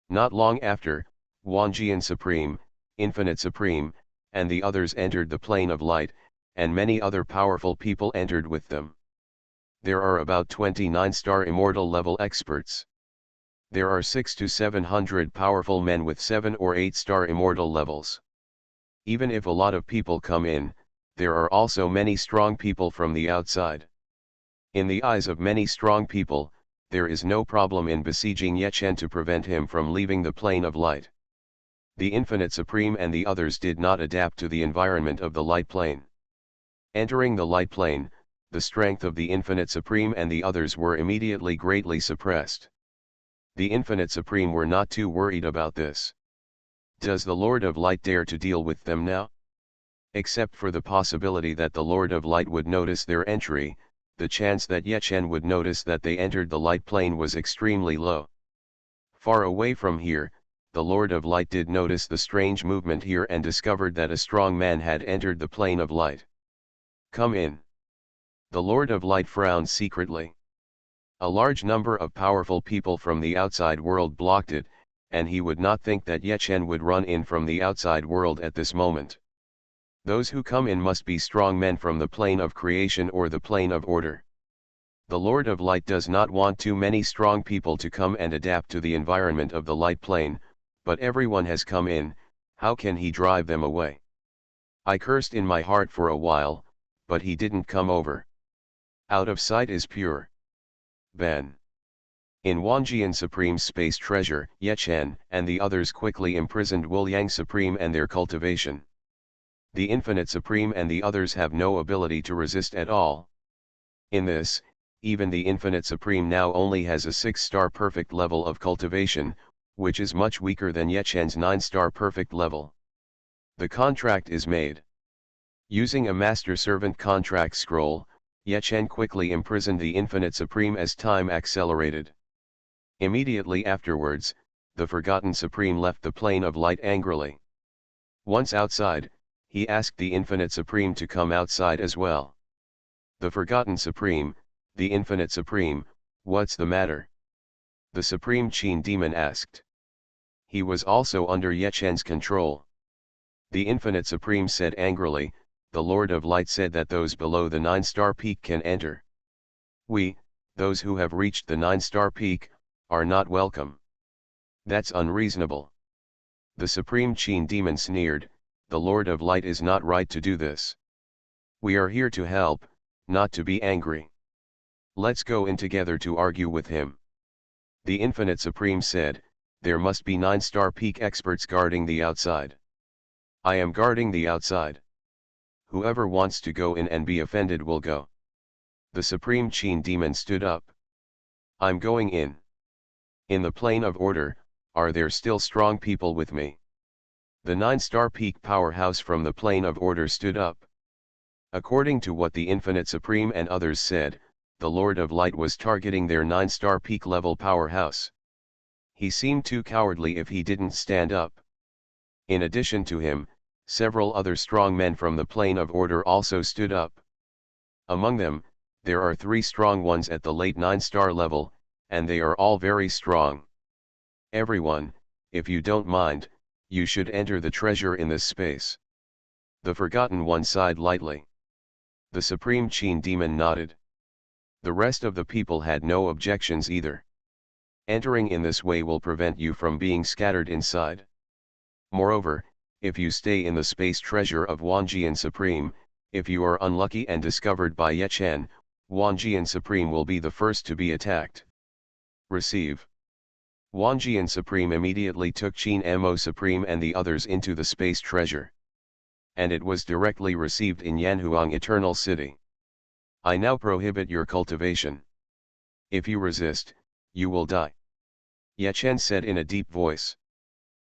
Not long after, Wanjian Supreme, Infinite Supreme, and the others entered the plane of light, and many other powerful people entered with them. There are about 29-star immortal level experts. There are 600 to 700 powerful men with 7 or 8-star immortal levels. Even if a lot of people come in, there are also many strong people from the outside. In the eyes of many strong people, there is no problem in besieging Ye Chen to prevent him from leaving the plane of light. The Infinite Supreme and the others did not adapt to the environment of the light plane. Entering the light plane, the strength of the Infinite Supreme and the others were immediately greatly suppressed. The Infinite Supreme were not too worried about this. Does the Lord of Light dare to deal with them now? Except for the possibility that the Lord of Light would notice their entry, the chance that Ye Chen would notice that they entered the light plane was extremely low. Far away from here, the Lord of Light did notice the strange movement here and discovered that a strong man had entered the plane of light. Come in. The Lord of Light frowned secretly. A large number of powerful people from the outside world blocked it, and he would not think that Ye Chen would run in from the outside world at this moment. Those who come in must be strong men from the plane of creation or the plane of order. The Lord of Light does not want too many strong people to come and adapt to the environment of the light plane, but everyone has come in, how can he drive them away? I cursed in my heart for a while, but he didn't come over. Out of sight is pure. Ben. In Wanjian Supreme Space Treasure, Ye Chen and the others quickly imprisoned Wuliang Supreme and their cultivation. The Infinite Supreme and the others have no ability to resist at all. In this, even the Infinite Supreme now only has a 6-star perfect level of cultivation, which is much weaker than Ye Chen's 9-star perfect level. The contract is made. Using a Master Servant contract scroll, Ye Chen quickly imprisoned the Infinite Supreme as time accelerated. Immediately afterwards, the Forgotten Supreme left the plane of light angrily. Once outside, he asked the Infinite Supreme to come outside as well. The Forgotten Supreme, the Infinite Supreme, what's the matter? The Supreme Qin Demon asked. He was also under Ye Chen's control. The Infinite Supreme said angrily, the Lord of Light said that those below the 9-star peak can enter. We, those who have reached the 9-star peak, are not welcome. That's unreasonable. The Supreme Qin Demon sneered, the Lord of Light is not right to do this. We are here to help, not to be angry. Let's go in together to argue with him. The Infinite Supreme said, there must be 9-star peak experts guarding the outside. I am guarding the outside. Whoever wants to go in and be offended will go. The Supreme Qin Demon stood up. I'm going in. In the plane of order, are there still strong people with me? The 9-star peak powerhouse from the plane of order stood up. According to what the Infinite Supreme and others said, the Lord of Light was targeting their 9-star peak level powerhouse. He seemed too cowardly if he didn't stand up. In addition to him, several other strong men from the plane of order also stood up. Among them, there are 3 strong ones at the late 9-star level, and they are all very strong. Everyone, if you don't mind, you should enter the treasure in this space. The Forgotten One sighed lightly. The Supreme Qin Demon nodded. The rest of the people had no objections either. Entering in this way will prevent you from being scattered inside. Moreover, if you stay in the space treasure of Wanjian Supreme, if you are unlucky and discovered by Ye Chen, Wanjian Supreme will be the first to be attacked. Receive. Wanjian Supreme immediately took Qin Mo Supreme and the others into the space treasure. And it was directly received in Yanhuang Eternal City. I now prohibit your cultivation. If you resist, you will die. Ye Chen said in a deep voice.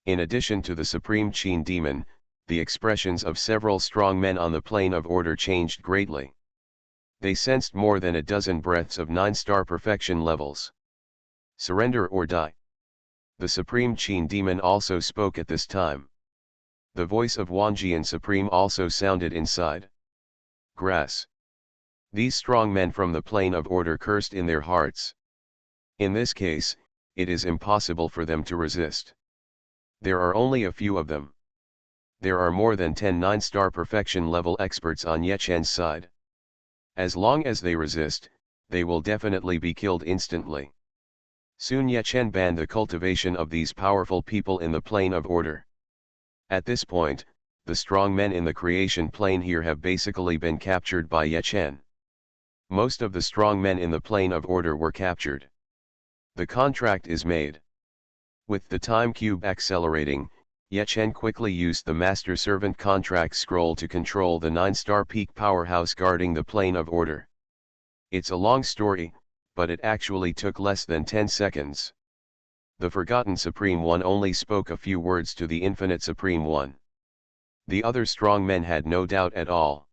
In addition to the Supreme Qin Demon, the expressions of several strong men on the plane of order changed greatly. They sensed more than a dozen breaths of 9-star perfection levels. Surrender or die. The Supreme Qin Demon also spoke at this time. The voice of Wanjian Supreme also sounded inside. Grass. These strong men from the plane of order cursed in their hearts. In this case, it is impossible for them to resist. There are only a few of them. There are more than 10 9-star perfection level experts on Ye Chen's side. As long as they resist, they will definitely be killed instantly. Soon Ye Chen banned the cultivation of these powerful people in the plane of order. At this point, the strong men in the creation plane here have basically been captured by Ye Chen. Most of the strong men in the plane of order were captured. The contract is made. With the time cube accelerating, Ye Chen quickly used the Master Servant contract scroll to control the 9-star peak powerhouse guarding the plane of order. It's a long story, but it actually took less than 10 seconds. The Forgotten Supreme One only spoke a few words to the Infinite Supreme One. The other strong men had no doubt at all.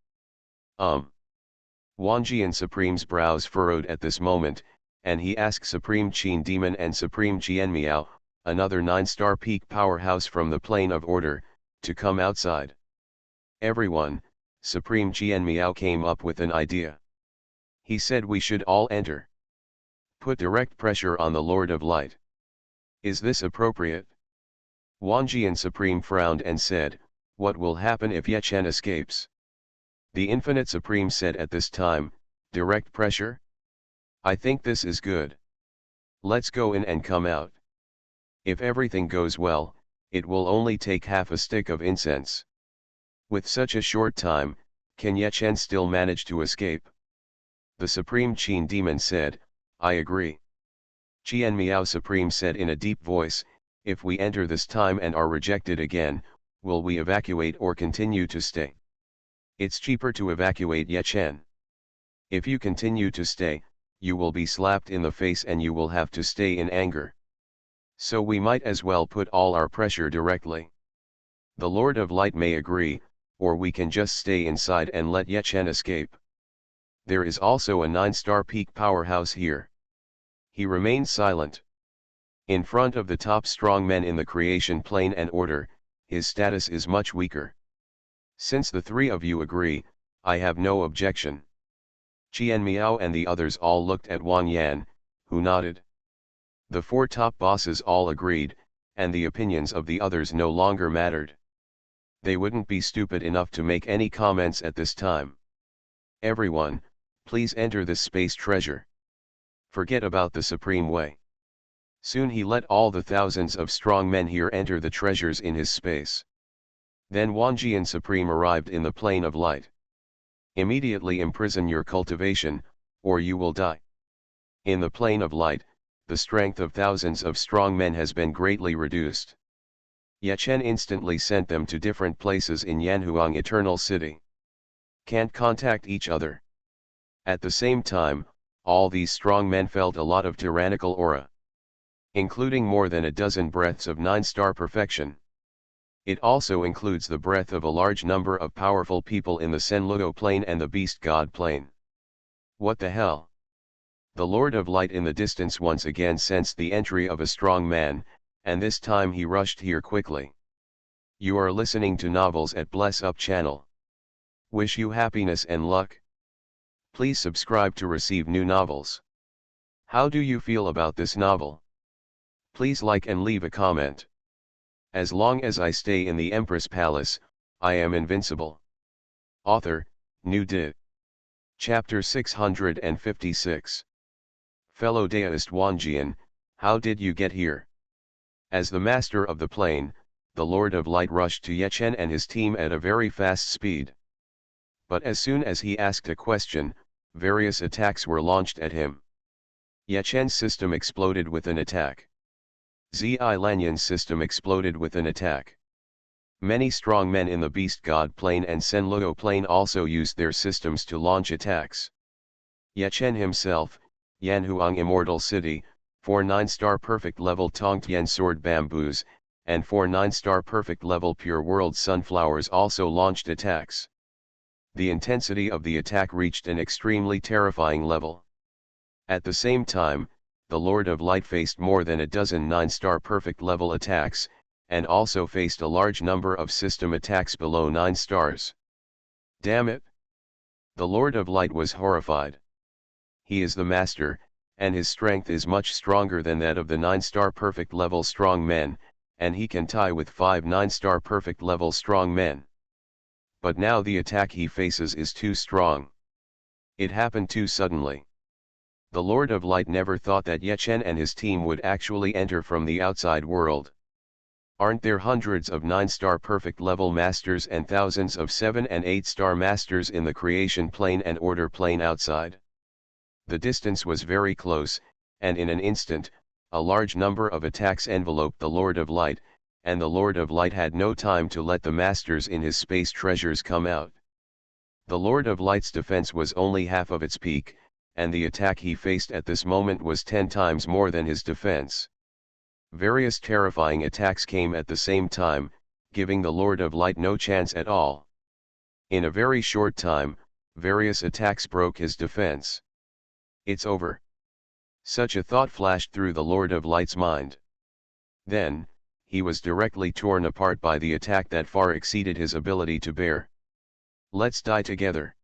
Wanjian Supreme's brows furrowed at this moment, and he asked Supreme Qin Demon and Supreme Jianmiao, another 9-star peak powerhouse from the plane of order, to come outside. Everyone, Supreme Jianmiao came up with an idea. He said we should all enter. Put direct pressure on the Lord of Light. Is this appropriate? Wanjian Supreme frowned and said, what will happen if Ye Chen escapes? The Infinite Supreme said at this time, direct pressure? I think this is good. Let's go in and come out. If everything goes well, it will only take half a stick of incense. With such a short time, can Ye Chen still manage to escape? The Supreme Qin Demon said, I agree. Qian Miao Supreme said in a deep voice, if we enter this time and are rejected again, will we evacuate or continue to stay? It's cheaper to evacuate Ye Chen. If you continue to stay, you will be slapped in the face and you will have to stay in anger. So we might as well put all our pressure directly. The Lord of Light may agree, or we can just stay inside and let Ye Chen escape. There is also a 9-star peak powerhouse here. He remained silent. In front of the top strong men in the creation plane and order, his status is much weaker. Since the 3 of you agree, I have no objection. Qian Miao and the others all looked at Wang Yan, who nodded. The four top bosses all agreed, and the opinions of the others no longer mattered. They wouldn't be stupid enough to make any comments at this time. Everyone, please enter this space treasure. Forget about the Supreme Way. Soon he let all the thousands of strong men here enter the treasures in his space. Then Wanjian Supreme arrived in the plane of light. Immediately imprison your cultivation, or you will die. In the plane of light, the strength of thousands of strong men has been greatly reduced. Yechen instantly sent them to different places in Yanhuang Eternal City. Can't contact each other. At the same time, all these strong men felt a lot of tyrannical aura, including more than a dozen breaths of 9-star perfection. It also includes the breath of a large number of powerful people in the Senluo plane and the Beast God plane. What the hell? The Lord of Light in the distance once again sensed the entry of a strong man, and this time he rushed here quickly. You are listening to Novels at Bless Up channel. Wish you happiness and luck. Please subscribe to receive new novels. How do you feel about this novel? Please like and leave a comment. As long as I stay in the Empress Palace, I am invincible. Author, New Did. Chapter 656. Fellow deist Wanjian, how did you get here? As the master of the plane, the Lord of Light rushed to Yechen and his team at a very fast speed. But as soon as he asked a question, various attacks were launched at him. Yechen's system exploded with an attack. Zi Lanyan's system exploded with an attack. Many strong men in the Beast God plane and Senluo plane also used their systems to launch attacks. Yechen himself, Yanhuang Immortal City, 4 9-star perfect level Tongtian Sword Bamboos, and 4 9-star perfect level Pure World Sunflowers also launched attacks. The intensity of the attack reached an extremely terrifying level. At the same time, the Lord of Light faced more than a dozen 9-star perfect level attacks, and also faced a large number of system attacks below 9 stars. Damn it! The Lord of Light was horrified. He is the master, and his strength is much stronger than that of the 9-star perfect level strong men, and he can tie with 5 9-star perfect level strong men. But now the attack he faces is too strong. It happened too suddenly. The Lord of Light never thought that Yechen and his team would actually enter from the outside world. Aren't there hundreds of 9-star perfect level masters and thousands of 7 and 8-star masters in the creation plane and order plane outside? The distance was very close, and in an instant, a large number of attacks enveloped the Lord of Light, and the Lord of Light had no time to let the masters in his space treasures come out. The Lord of Light's defense was only half of its peak, and the attack he faced at this moment was 10 times more than his defense. Various terrifying attacks came at the same time, giving the Lord of Light no chance at all. In a very short time, various attacks broke his defense. It's over. Such a thought flashed through the Lord of Light's mind. Then, he was directly torn apart by the attack that far exceeded his ability to bear. Let's die together.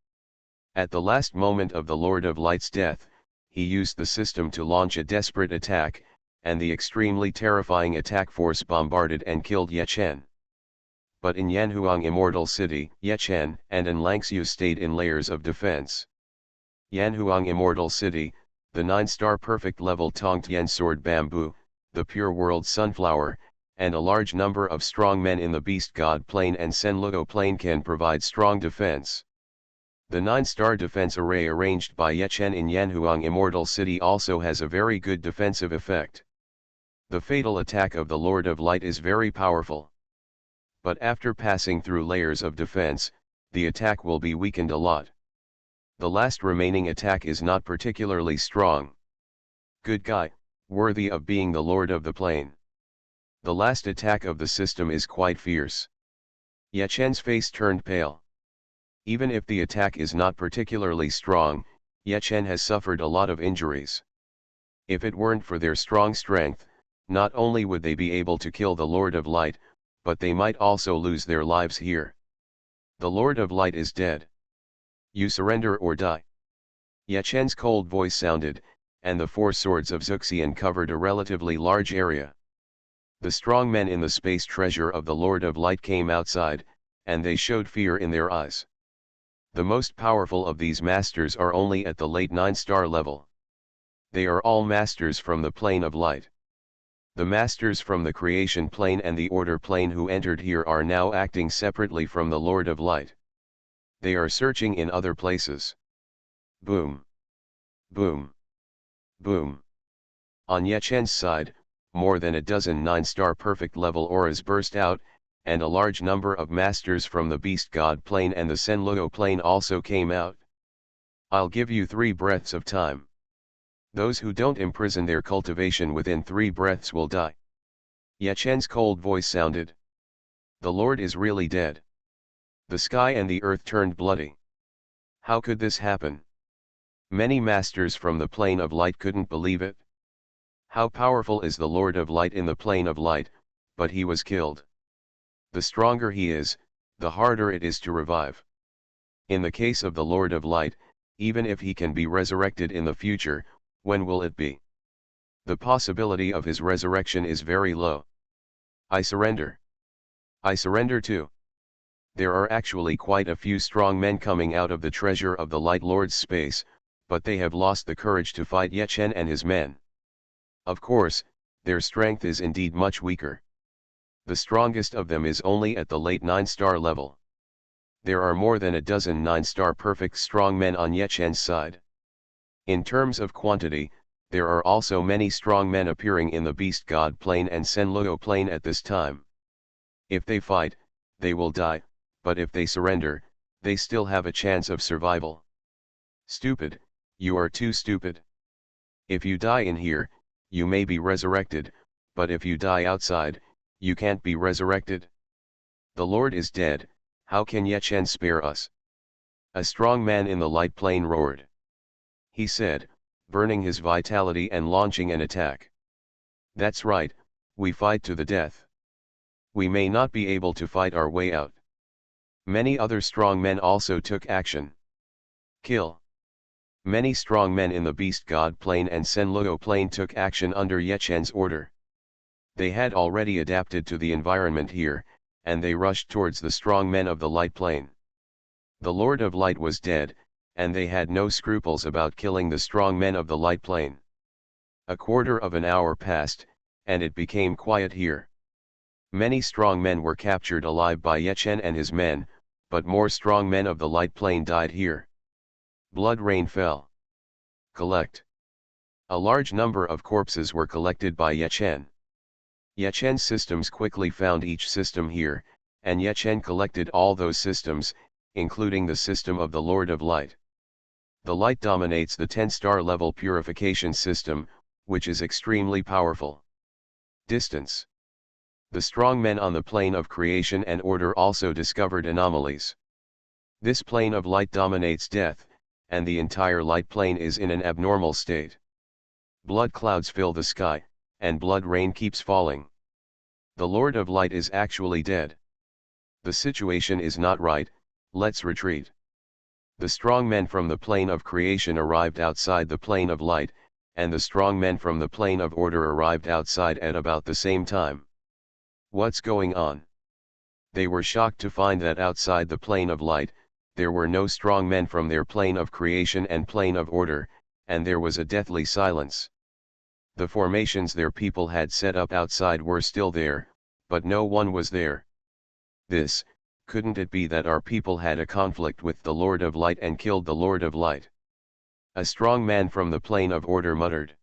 At the last moment of the Lord of Light's death, he used the system to launch a desperate attack, and the extremely terrifying attack force bombarded and killed Yechen. But in Yanhuang Immortal City, Yechen and Anlangxiu stayed in layers of defense. Yanhuang Immortal City, the 9-star perfect level Tongtian Sword Bamboo, the Pure World Sunflower, and a large number of strong men in the Beast God plane and Senluo plane can provide strong defense. The 9-star defense array arranged by Yechen in Yanhuang Immortal City also has a very good defensive effect. The fatal attack of the Lord of Light is very powerful. But after passing through layers of defense, the attack will be weakened a lot. The last remaining attack is not particularly strong. Good guy, worthy of being the Lord of the Plane. The last attack of the system is quite fierce. Yechen's face turned pale. Even if the attack is not particularly strong, Yechen has suffered a lot of injuries. If it weren't for their strong strength, not only would they be able to kill the Lord of Light, but they might also lose their lives here. The Lord of Light is dead. You surrender or die. Yechen's cold voice sounded, and the 4 swords of Xuanhuan covered a relatively large area. The strong men in the space treasure of the Lord of Light came outside, and they showed fear in their eyes. The most powerful of these masters are only at the late 9-star level. They are all masters from the plane of light. The masters from the creation plane and the order plane who entered here are now acting separately from the Lord of Light. They are searching in other places. Boom. Boom. Boom. On Yechen's side, more than a dozen 9-star perfect level auras burst out, and a large number of masters from the Beast God plane and the Senluo plane also came out. I'll give you 3 breaths of time. Those who don't imprison their cultivation within 3 breaths will die. Yechen's cold voice sounded. The Lord is really dead. The sky and the earth turned bloody. How could this happen? Many masters from the plane of light couldn't believe it. How powerful is the Lord of Light in the plane of light, but he was killed. The stronger he is, the harder it is to revive. In the case of the Lord of Light, even if he can be resurrected in the future, when will it be? The possibility of his resurrection is very low. I surrender. I surrender too. There are actually quite a few strong men coming out of the treasure of the Light Lord's space, but they have lost the courage to fight Yechen and his men. Of course, their strength is indeed much weaker. The strongest of them is only at the late 9-star level. There are more than a dozen 9-star perfect strong men on Yechen's side. In terms of quantity, there are also many strong men appearing in the Beast God plane and Senluo plane at this time. If they fight, they will die, but if they surrender, they still have a chance of survival. Stupid, you are too stupid. If you die in here, you may be resurrected, but if you die outside, you can't be resurrected. The Lord is dead, how can Yechen spare us? A strong man in the light plane roared. He said, burning his vitality and launching an attack. That's right, we fight to the death. We may not be able to fight our way out. Many other strong men also took action. Kill. Many strong men in the Beast God plane and Senluo plane took action under Yechen's order. They had already adapted to the environment here, and they rushed towards the strong men of the light plane. The Lord of Light was dead, and they had no scruples about killing the strong men of the light plane. A quarter of an hour passed, and it became quiet here. Many strong men were captured alive by Yechen and his men, but more strong men of the light plane died here. Blood rain fell. Collect. A large number of corpses were collected by Yechen. Yechen's systems quickly found each system here, and Yechen collected all those systems, including the system of the Lord of Light. The light dominates the 10-star level purification system, which is extremely powerful. Distance. The strong men on the plane of creation and order also discovered anomalies. This plane of light dominates death, and the entire light plane is in an abnormal state. Blood clouds fill the sky, and blood rain keeps falling. The Lord of Light is actually dead. The situation is not right, let's retreat. The strong men from the plane of creation arrived outside the plane of light, and the strong men from the plane of order arrived outside at about the same time. What's going on? They were shocked to find that outside the plane of light, there were no strong men from their plane of creation and plane of order, and there was a deathly silence. The formations their people had set up outside were still there, but no one was there. Couldn't it be that our people had a conflict with the Lord of Light and killed the Lord of Light? A strong man from the plane of order muttered.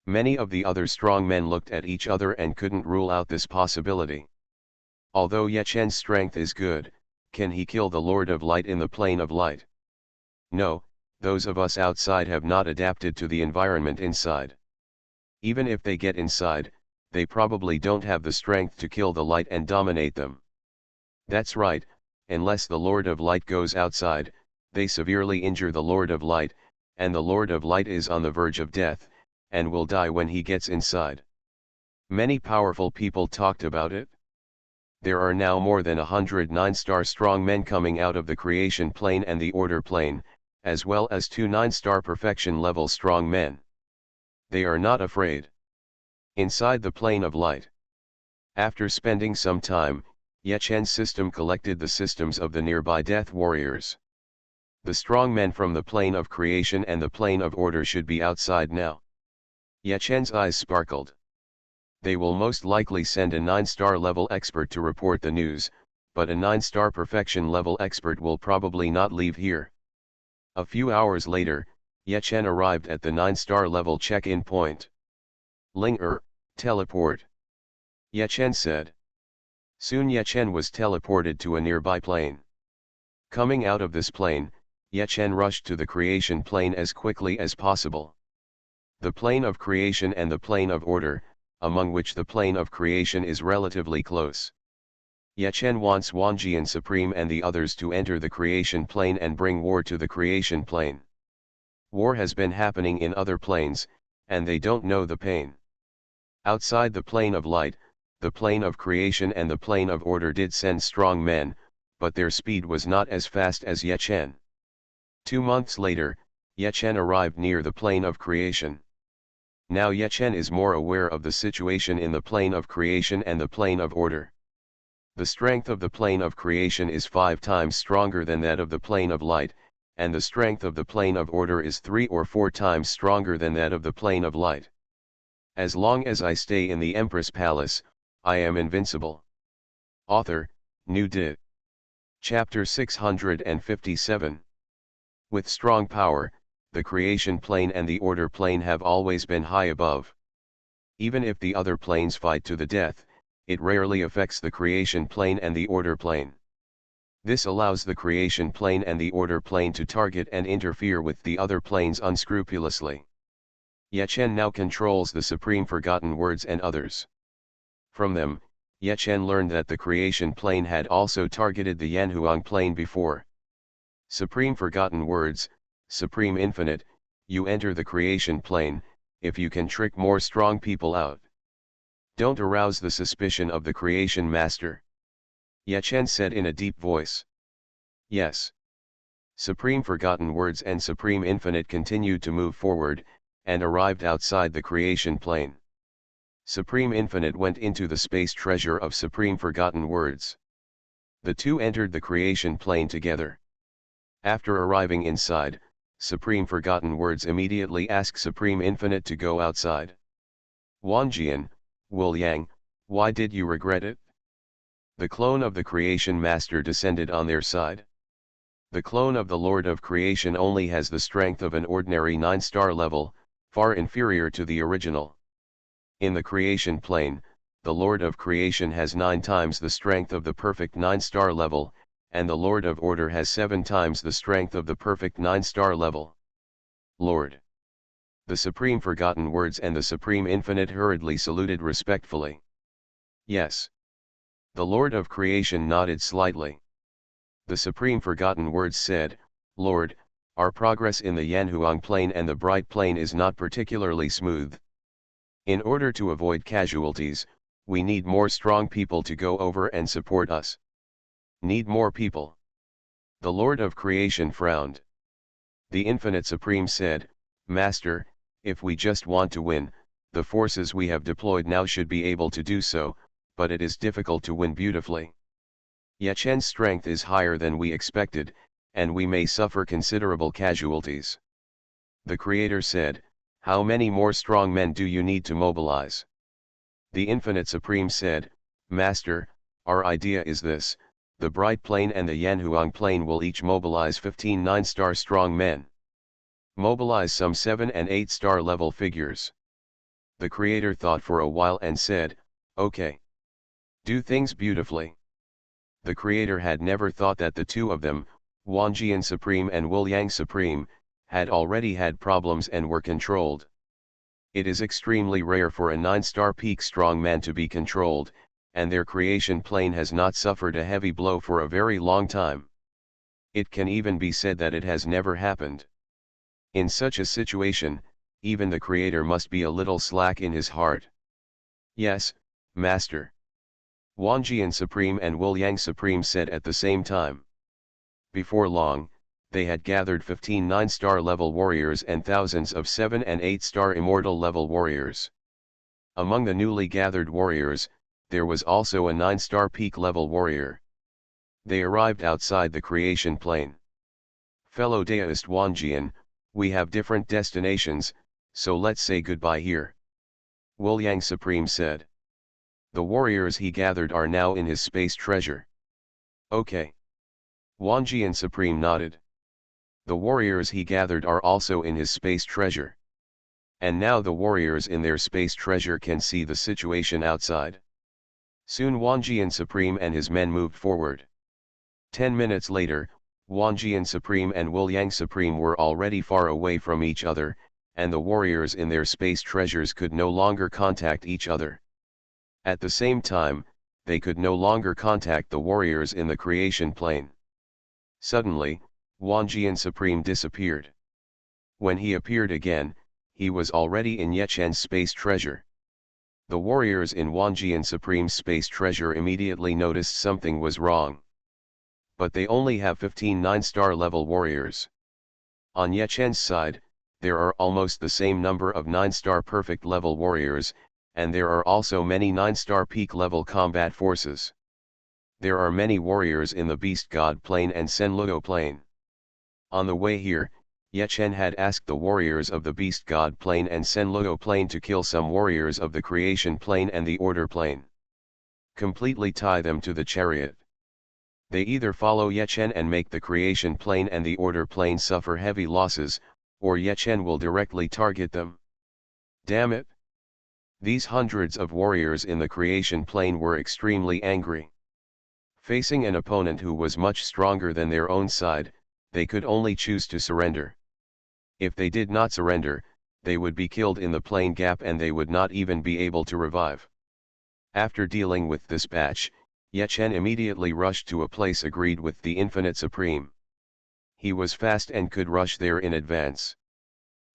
Many of the other strong men looked at each other and couldn't rule out this possibility. Although Yechen's strength is good, can he kill the Lord of Light in the plane of light? No, those of us outside have not adapted to the environment inside. Even if they get inside, they probably don't have the strength to kill the light and dominate them. That's right, unless the Lord of Light goes outside, they severely injure the Lord of Light, and the Lord of Light is on the verge of death, and will die when he gets inside. Many powerful people talked about it. There are now more than 100 9-star strong men coming out of the creation plane and the order plane, as well as 2 9-star perfection level strong men. They are not afraid. Inside the plane of light. After spending some time, Ye Chen's system collected the systems of the nearby death warriors. The strong men from the plane of creation and the plane of order should be outside now. Ye Chen's eyes sparkled. They will most likely send a 9-star level expert to report the news, but a 9-star perfection level expert will probably not leave here. A few hours later, Ye Chen arrived at the 9-star level check-in point. Ling teleport. Ye Chen said. Soon Ye Chen was teleported to a nearby plane. Coming out of this plane, Ye Chen rushed to the creation plane as quickly as possible. The plane of creation and the plane of order, among which the plane of creation is relatively close. Ye Chen wants Xuanhuan Supreme and the others to enter the creation plane and bring war to the creation plane. War has been happening in other planes, and they don't know the pain. Outside the plane of light, the plane of creation and the plane of order did send strong men, but their speed was not as fast as Ye Chen. 2 months later, Ye Chen arrived near the plane of creation. Now Ye Chen is more aware of the situation in the plane of creation and the plane of order. The strength of the plane of creation is 5 times stronger than that of the plane of light, and the strength of the plane of order is 3 or 4 times stronger than that of the plane of light. As long as I stay in the Empress Palace, I am invincible. Author, New Dit. Chapter 657. With strong power, the creation plane and the order plane have always been high above. Even if the other planes fight to the death, it rarely affects the creation plane and the order plane. This allows the creation plane and the order plane to target and interfere with the other planes unscrupulously. Ye Chen now controls the supreme forgotten words and others. From them, Ye Chen learned that the creation plane had also targeted the Xuanhuan plane before. Supreme forgotten words, supreme infinite, you enter the creation plane, if you can trick more strong people out. Don't arouse the suspicion of the creation master. Ye Chen said in a deep voice. Yes. Supreme forgotten words and supreme infinite continued to move forward, and arrived outside the creation plane. Supreme infinite went into the space treasure of supreme forgotten words. The two entered the creation plane together. After arriving inside, Supreme Forgotten Words immediately ask Supreme Infinite to go outside. Xuanhuan, Yang, why did you regret it? The clone of the Creation Master descended on their side. The clone of the Lord of Creation only has the strength of an ordinary 9-star level, far inferior to the original. In the creation plane, the Lord of Creation has 9 times the strength of the perfect 9-star level, and the Lord of Order has 7 times the strength of the perfect 9-star level. Lord. The Supreme Forgotten Words and the Supreme Infinite hurriedly saluted respectfully. Yes. The Lord of Creation nodded slightly. The Supreme Forgotten Words said, Lord, our progress in the Xuanhuan plane and the Bright plane is not particularly smooth. In order to avoid casualties, we need more strong people to go over and support us. Need more people. The Lord of Creation frowned. The Infinite Supreme said, Master, if we just want to win, the forces we have deployed now should be able to do so, but it is difficult to win beautifully. Ye Chen's strength is higher than we expected, and we may suffer considerable casualties. The Creator said, how many more strong men do you need to mobilize? The Infinite Supreme said, Master, our idea is this. The Bright Plane and the Xuanhuan Plane will each mobilize 15 9-star strong men. Mobilize some 7 and 8-star level figures. The Creator thought for a while and said, okay. Do things beautifully. The Creator had never thought that the two of them, Xuanhuan Supreme and Yang Supreme, had already had problems and were controlled. It is extremely rare for a 9-star peak strong man to be controlled, and their creation plane has not suffered a heavy blow for a very long time. It can even be said that it has never happened. In such a situation, even the Creator must be a little slack in his heart. Yes, Master. Xuanhuan Supreme and Yang Supreme said at the same time. Before long, they had gathered 15 9-star level warriors and thousands of 7 and 8-star immortal level warriors. Among the newly gathered warriors, there was also a 9-star peak level warrior. They arrived outside the creation plane. Fellow deist Xuanhuan, we have different destinations, so let's say goodbye here. Wuliang Supreme said. The warriors he gathered are now in his space treasure. Okay. Xuanhuan Supreme nodded. The warriors he gathered are also in his space treasure. And now the warriors in their space treasure can see the situation outside. Soon Xuanhuan Supreme and his men moved forward. 10 minutes later, Xuanhuan Supreme and Wuliang Supreme were already far away from each other, and the warriors in their space treasures could no longer contact each other. At the same time, they could no longer contact the warriors in the creation plane. Suddenly, Xuanhuan Supreme disappeared. When he appeared again, he was already in Yechen's space treasure. The warriors in Xuanhuan Supreme's space treasure immediately noticed something was wrong. But they only have 15 9-star level warriors. On Yechen's side, there are almost the same number of 9-star perfect level warriors, and there are also many 9-star peak level combat forces. There are many warriors in the Beast God plane and Senluo plane. On the way here, Yechen had asked the warriors of the Beast God plane and Senluo plane to kill some warriors of the Creation plane and the Order plane. Completely tie them to the chariot. They either follow Yechen and make the Creation plane and the Order plane suffer heavy losses, or Yechen will directly target them. Damn it! These hundreds of warriors in the Creation plane were extremely angry. Facing an opponent who was much stronger than their own side, they could only choose to surrender. If they did not surrender, they would be killed in the plane gap and they would not even be able to revive. After dealing with this batch, Yechen immediately rushed to a place agreed with the Infinite Supreme. He was fast and could rush there in advance.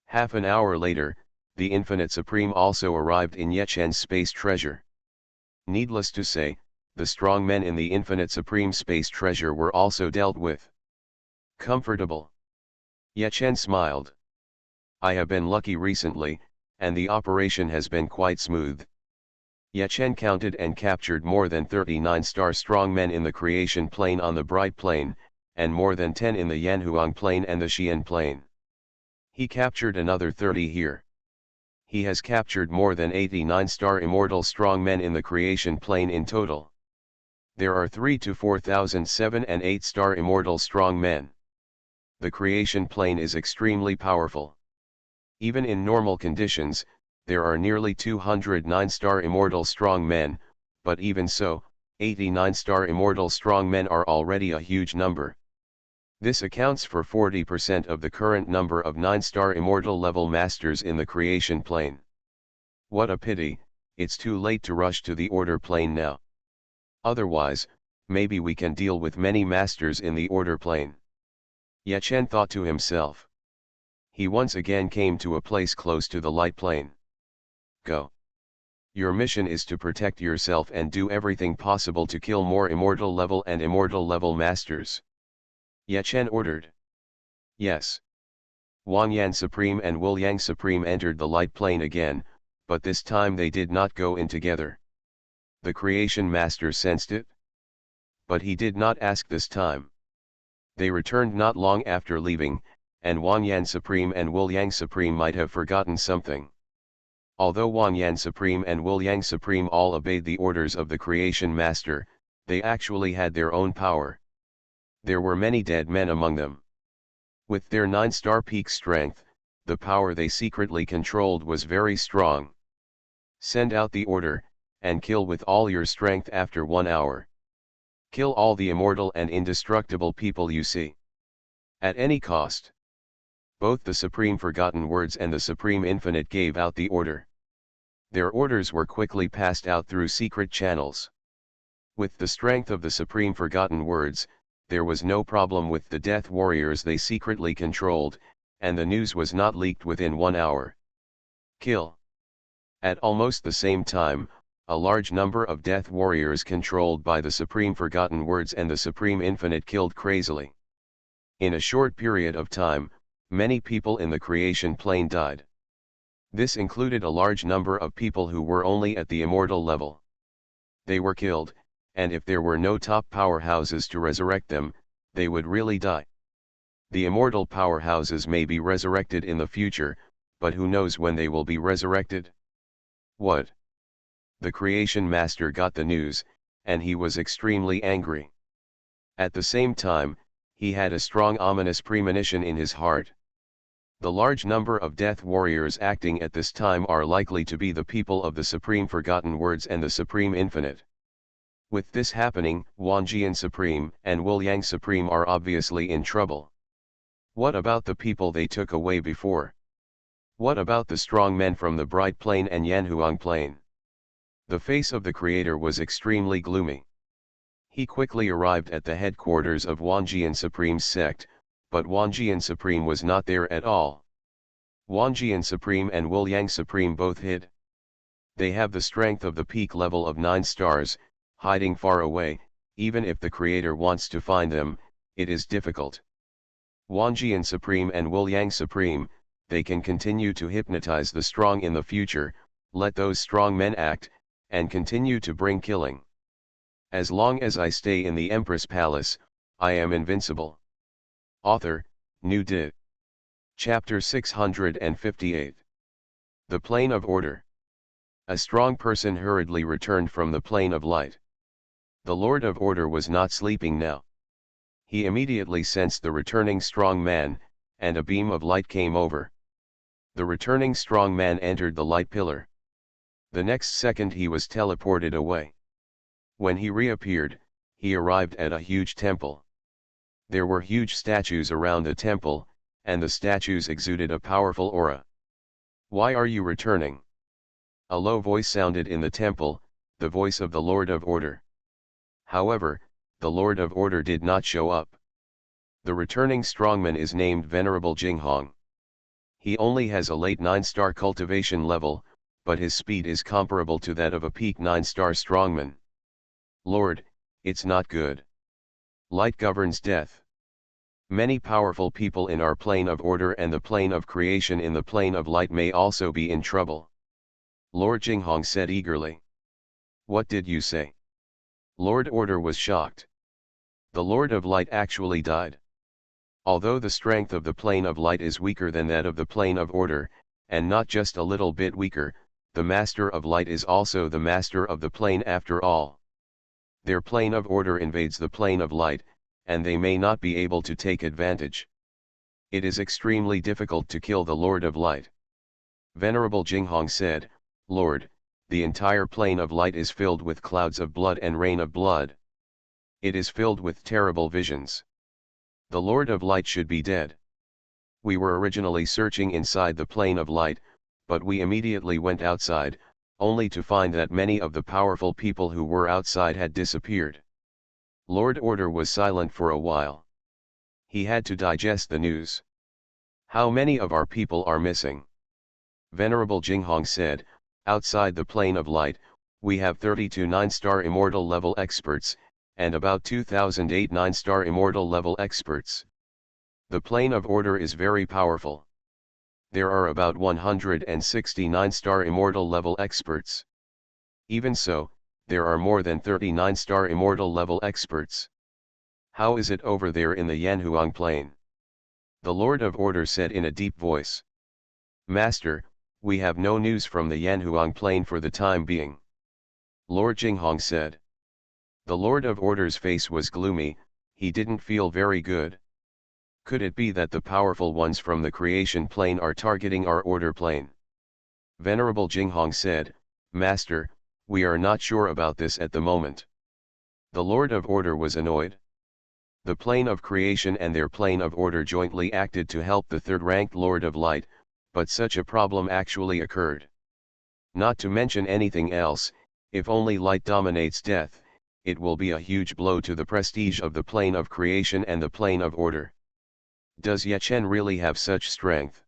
Half an hour later, the Infinite Supreme also arrived in Yechen's space treasure. Needless to say, the strong men in the Infinite Supreme space treasure were also dealt with. Comfortable. Yechen smiled. I have been lucky recently, and the operation has been quite smooth. Yechen counted and captured more than 39-star strong men in the Creation plane on the Bright plane, and more than 10 in the Yanhuang plane and the Xian plane. He captured another 30 here. He has captured more than 89-star immortal strong men in the Creation plane in total. There are 3 to 4,000 7 and 8-star immortal strong men. The Creation plane is extremely powerful. Even in normal conditions, there are nearly 200 9-star immortal strong men, but even so, 89-star immortal strong men are already a huge number. This accounts for 40% of the current number of 9-star immortal level masters in the Creation plane. What a pity, it's too late to rush to the Order plane now. Otherwise, maybe we can deal with many masters in the Order plane. Yechen thought to himself. He once again came to a place close to the light plane. Go. Your mission is to protect yourself and do everything possible to kill more immortal level and immortal level masters. Yechen ordered. Yes. Xuanhuan Supreme and Wuliang Supreme entered the light plane again, but this time they did not go in together. The Creation Master sensed it. But he did not ask this time. They returned not long after leaving, and Xuanhuan Supreme and Wuliang Supreme might have forgotten something. Although Xuanhuan Supreme and Wuliang Supreme all obeyed the orders of the Creation Master, they actually had their own power. There were many dead men among them. With their 9-star peak strength, the power they secretly controlled was very strong. Send out the order, and kill with all your strength after 1 hour. Kill all the immortal and indestructible people you see. At any cost. Both the Supreme Forgotten Words and the Supreme Infinite gave out the order. Their orders were quickly passed out through secret channels. With the strength of the Supreme Forgotten Words, there was no problem with the Death Warriors they secretly controlled, and the news was not leaked within 1 hour. Kill. At almost the same time, a large number of Death Warriors controlled by the Supreme Forgotten Words and the Supreme Infinite killed crazily. In a short period of time, many people in the creation plane died. This included a large number of people who were only at the immortal level. They were killed, and if there were no top powerhouses to resurrect them, they would really die. The immortal powerhouses may be resurrected in the future, but who knows when they will be resurrected? What? The creation master got the news, and he was extremely angry. At the same time, he had a strong ominous premonition in his heart. The large number of death warriors acting at this time are likely to be the people of the Supreme Forgotten Words and the Supreme Infinite. With this happening, Wanjian Supreme and Wuliang Supreme are obviously in trouble. What about the people they took away before? What about the strong men from the Bright Plane and Yanhuang Plane? The face of the Creator was extremely gloomy. He quickly arrived at the headquarters of Wanjian Supreme's sect, but Wanjian Supreme was not there at all. Wanjian Supreme and Wuliang Supreme both hid. They have the strength of the peak level of 9 stars, hiding far away. Even if the Creator wants to find them, it is difficult. Wanjian Supreme and Wuliang Supreme, they can continue to hypnotize the strong in the future, let those strong men act, and continue to bring killing. As long as I stay in the Empress Palace, I am invincible. Author, New Did. Chapter 658. The Plane of Order. A strong person hurriedly returned from the plane of light. The Lord of Order was not sleeping now. He immediately sensed the returning strong man, and a beam of light came over. The returning strong man entered the light pillar. The next second he was teleported away. When he reappeared, he arrived at a huge temple. There were huge statues around the temple, and the statues exuded a powerful aura. Why are you returning? A low voice sounded in the temple, the voice of the Lord of Order. However, the Lord of Order did not show up. The returning strongman is named Venerable Jinghong. He only has a late 9-star cultivation level, but his speed is comparable to that of a peak 9-star strongman. Lord, it's not good. Light governs death. Many powerful people in our plane of order and the plane of creation in the plane of light may also be in trouble. Lord Jinghong said eagerly. What did you say? Lord Order was shocked. The Lord of Light actually died. Although the strength of the plane of light is weaker than that of the plane of order, and not just a little bit weaker, the Master of Light is also the Master of the plane after all. Their plane of order invades the plane of light, and they may not be able to take advantage. It is extremely difficult to kill the Lord of Light. Venerable Jinghong said, Lord, the entire plane of light is filled with clouds of blood and rain of blood. It is filled with terrible visions. The Lord of Light should be dead. We were originally searching inside the plane of light, but we immediately went outside, only to find that many of the powerful people who were outside had disappeared. Lord Order was silent for a while. He had to digest the news. How many of our people are missing? Venerable Jinghong said, outside the plane of light, we have 32 9-star immortal level experts, and about 2008 9-star immortal level experts. The plane of order is very powerful. There are about 160 9-star immortal level experts. Even so, there are more than 30 9-star immortal level experts. How is it over there in the Yanhuang plane? The Lord of Order said in a deep voice. Master, we have no news from the Yanhuang plane for the time being. Lord Jinghong said. The Lord of Order's face was gloomy, he didn't feel very good. Could it be that the powerful ones from the creation plane are targeting our order plane? Venerable Jinghong said, Master, we are not sure about this at the moment. The Lord of Order was annoyed. The plane of creation and their plane of order jointly acted to help the third-ranked Lord of Light, but such a problem actually occurred. Not to mention anything else, if only light dominates death, it will be a huge blow to the prestige of the plane of creation and the plane of order. Does Yechen really have such strength?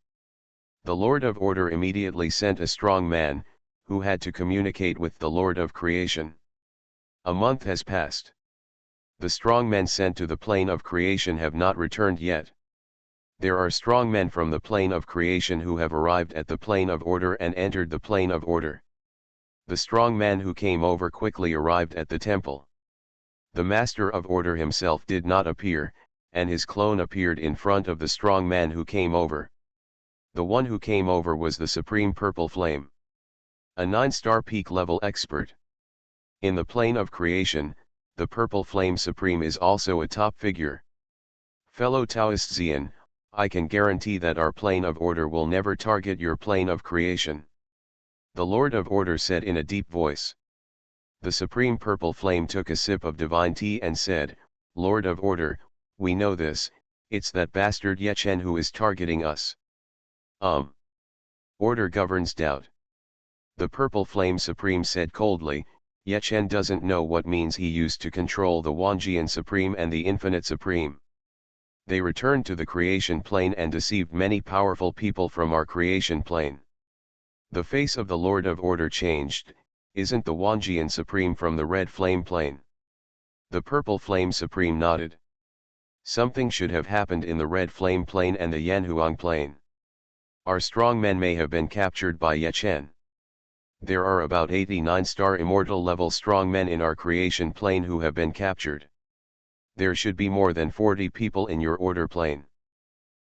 The Lord of Order immediately sent a strong man, who had to communicate with the Lord of Creation. A month has passed. The strong men sent to the plane of creation have not returned yet. There are strong men from the plane of creation who have arrived at the plane of order and entered the plane of order. The strong man who came over quickly arrived at the temple. The master of order himself did not appear, and his clone appeared in front of the strong man who came over. The one who came over was the supreme purple flame, a 9-star peak level expert. In the plane of creation, the purple flame supreme is also a top figure. Fellow Taoist Xian, I can guarantee that our plane of order will never target your plane of creation. The Lord of Order said in a deep voice. The supreme purple flame took a sip of divine tea and said, Lord of Order, we know this, it's that bastard Yechen who is targeting us. Order governs doubt. The purple flame supreme said coldly, Yechen doesn't know what means he used to control the Wanjian Supreme and the Infinite Supreme. They returned to the creation plane and deceived many powerful people from our creation plane. The face of the Lord of Order changed, isn't the Wanjian Supreme from the red flame plane? The purple flame supreme nodded. Something should have happened in the red flame plane and the Yanhuang plane. Our strong men may have been captured by Yechen. There are about 89-star immortal level strong men in our creation plane who have been captured. There should be more than 40 people in your order plane.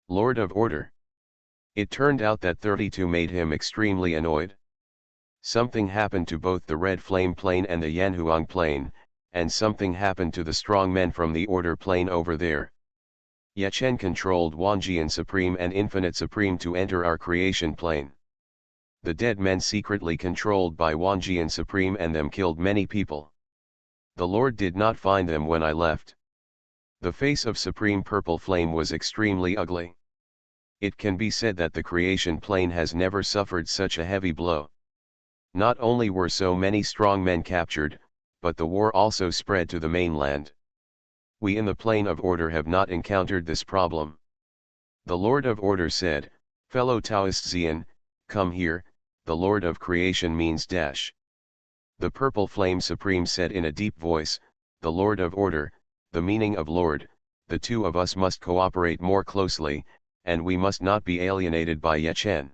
Lord of Order. It turned out that 32 made him extremely annoyed. Something happened to both the red flame plane and the Yanhuang plane, and something happened to the strong men from the order plane over there. Yechen controlled Wanjian Supreme and Infinite Supreme to enter our creation plane. The dead men secretly controlled by Wanjian Supreme and them killed many people. The Lord did not find them when I left. The face of Supreme Purple Flame was extremely ugly. It can be said that the creation plane has never suffered such a heavy blow. Not only were so many strong men captured, but the war also spread to the mainland. We in the plane of order have not encountered this problem. The Lord of Order said, Fellow Taoist Xian, come here, the Lord of Creation means dash. The Purple Flame Supreme said in a deep voice, the Lord of Order, the meaning of Lord, the two of us must cooperate more closely, and we must not be alienated by Yechen.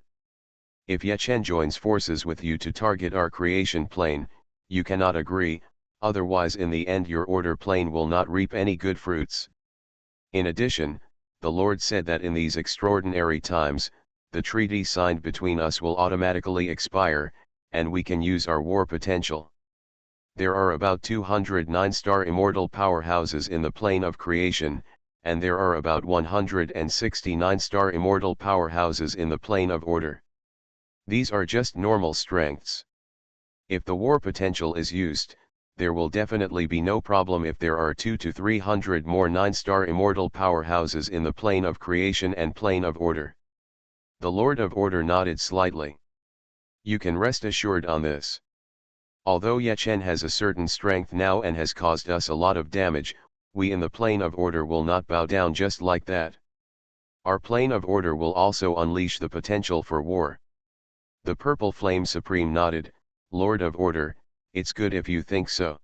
If Yechen joins forces with you to target our creation plane, you cannot agree, otherwise in the end your order plane will not reap any good fruits. In addition, the Lord said that in these extraordinary times, the treaty signed between us will automatically expire, and we can use our war potential. There are about 200 9-star immortal powerhouses in the plane of creation, and there are about 160 9-star immortal powerhouses in the plane of order. These are just normal strengths. If the war potential is used, there will definitely be no problem if there are 200 to 300 more 9-star immortal powerhouses in the plane of creation and plane of order. The Lord of Order nodded slightly. You can rest assured on this. Although Yechen has a certain strength now and has caused us a lot of damage, we in the plane of order will not bow down just like that. Our plane of order will also unleash the potential for war. The Purple Flame Supreme nodded, Lord of Order, it's good if you think so.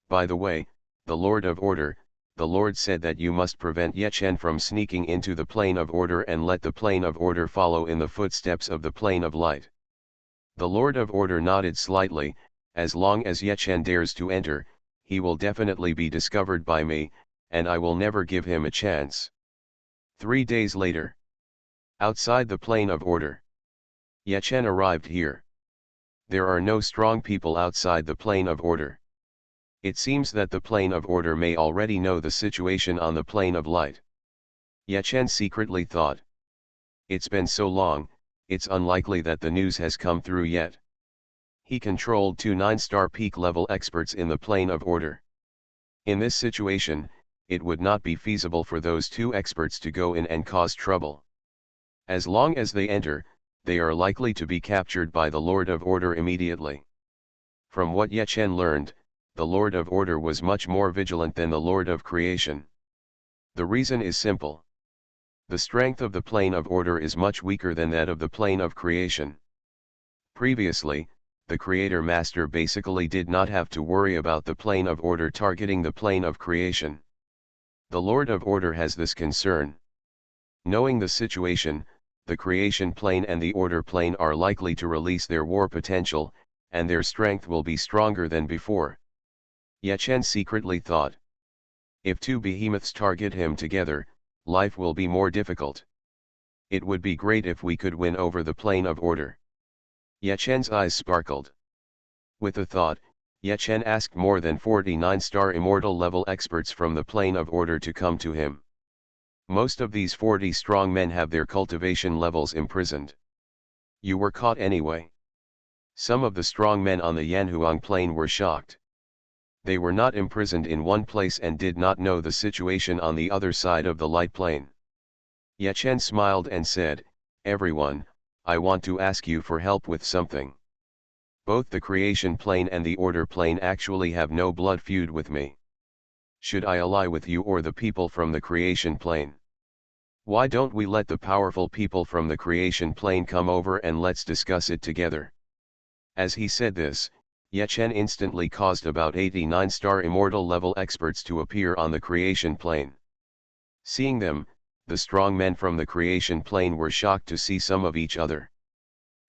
By the way, the Lord of Order, the Lord said that you must prevent Yechen from sneaking into the plane of order and let the plane of order follow in the footsteps of the plane of light. The Lord of Order nodded slightly, as long as Yechen dares to enter, he will definitely be discovered by me, and I will never give him a chance. 3 days later. Outside the plane of order. Yechen arrived here. There are no strong people outside the plane of order. It seems that the plane of order may already know the situation on the plane of light. Yechen secretly thought. It's been so long, it's unlikely that the news has come through yet. He controlled 2 9-star peak level experts in the plane of order. In this situation, it would not be feasible for those 2 experts to go in and cause trouble. As long as they enter, they are likely to be captured by the Lord of Order immediately. From what Yechen learned, the Lord of Order was much more vigilant than the Lord of Creation. The reason is simple. The strength of the plane of order is much weaker than that of the plane of creation. Previously, the Creator Master basically did not have to worry about the plane of order targeting the plane of creation. The Lord of Order has this concern. Knowing the situation, the creation plane and the order plane are likely to release their war potential, and their strength will be stronger than before. Ye Chen secretly thought. If two behemoths target him together, life will be more difficult. It would be great if we could win over the plane of order. Ye Chen's eyes sparkled. With the thought, Ye Chen asked more than 49-star immortal level experts from the plane of order to come to him. Most of these 40 strong men have their cultivation levels imprisoned. You were caught anyway. Some of the strong men on the Yanhuang plane were shocked. They were not imprisoned in one place and did not know the situation on the other side of the light plane. Ye Chen smiled and said, "Everyone, I want to ask you for help with something. Both the creation plane and the order plane actually have no blood feud with me. Should I ally with you or the people from the creation plane? Why don't we let the powerful people from the creation plane come over and let's discuss it together?" As he said this, Ye Chen instantly caused about 89-star immortal level experts to appear on the creation plane. Seeing them, the strong men from the creation plane were shocked to see some of each other.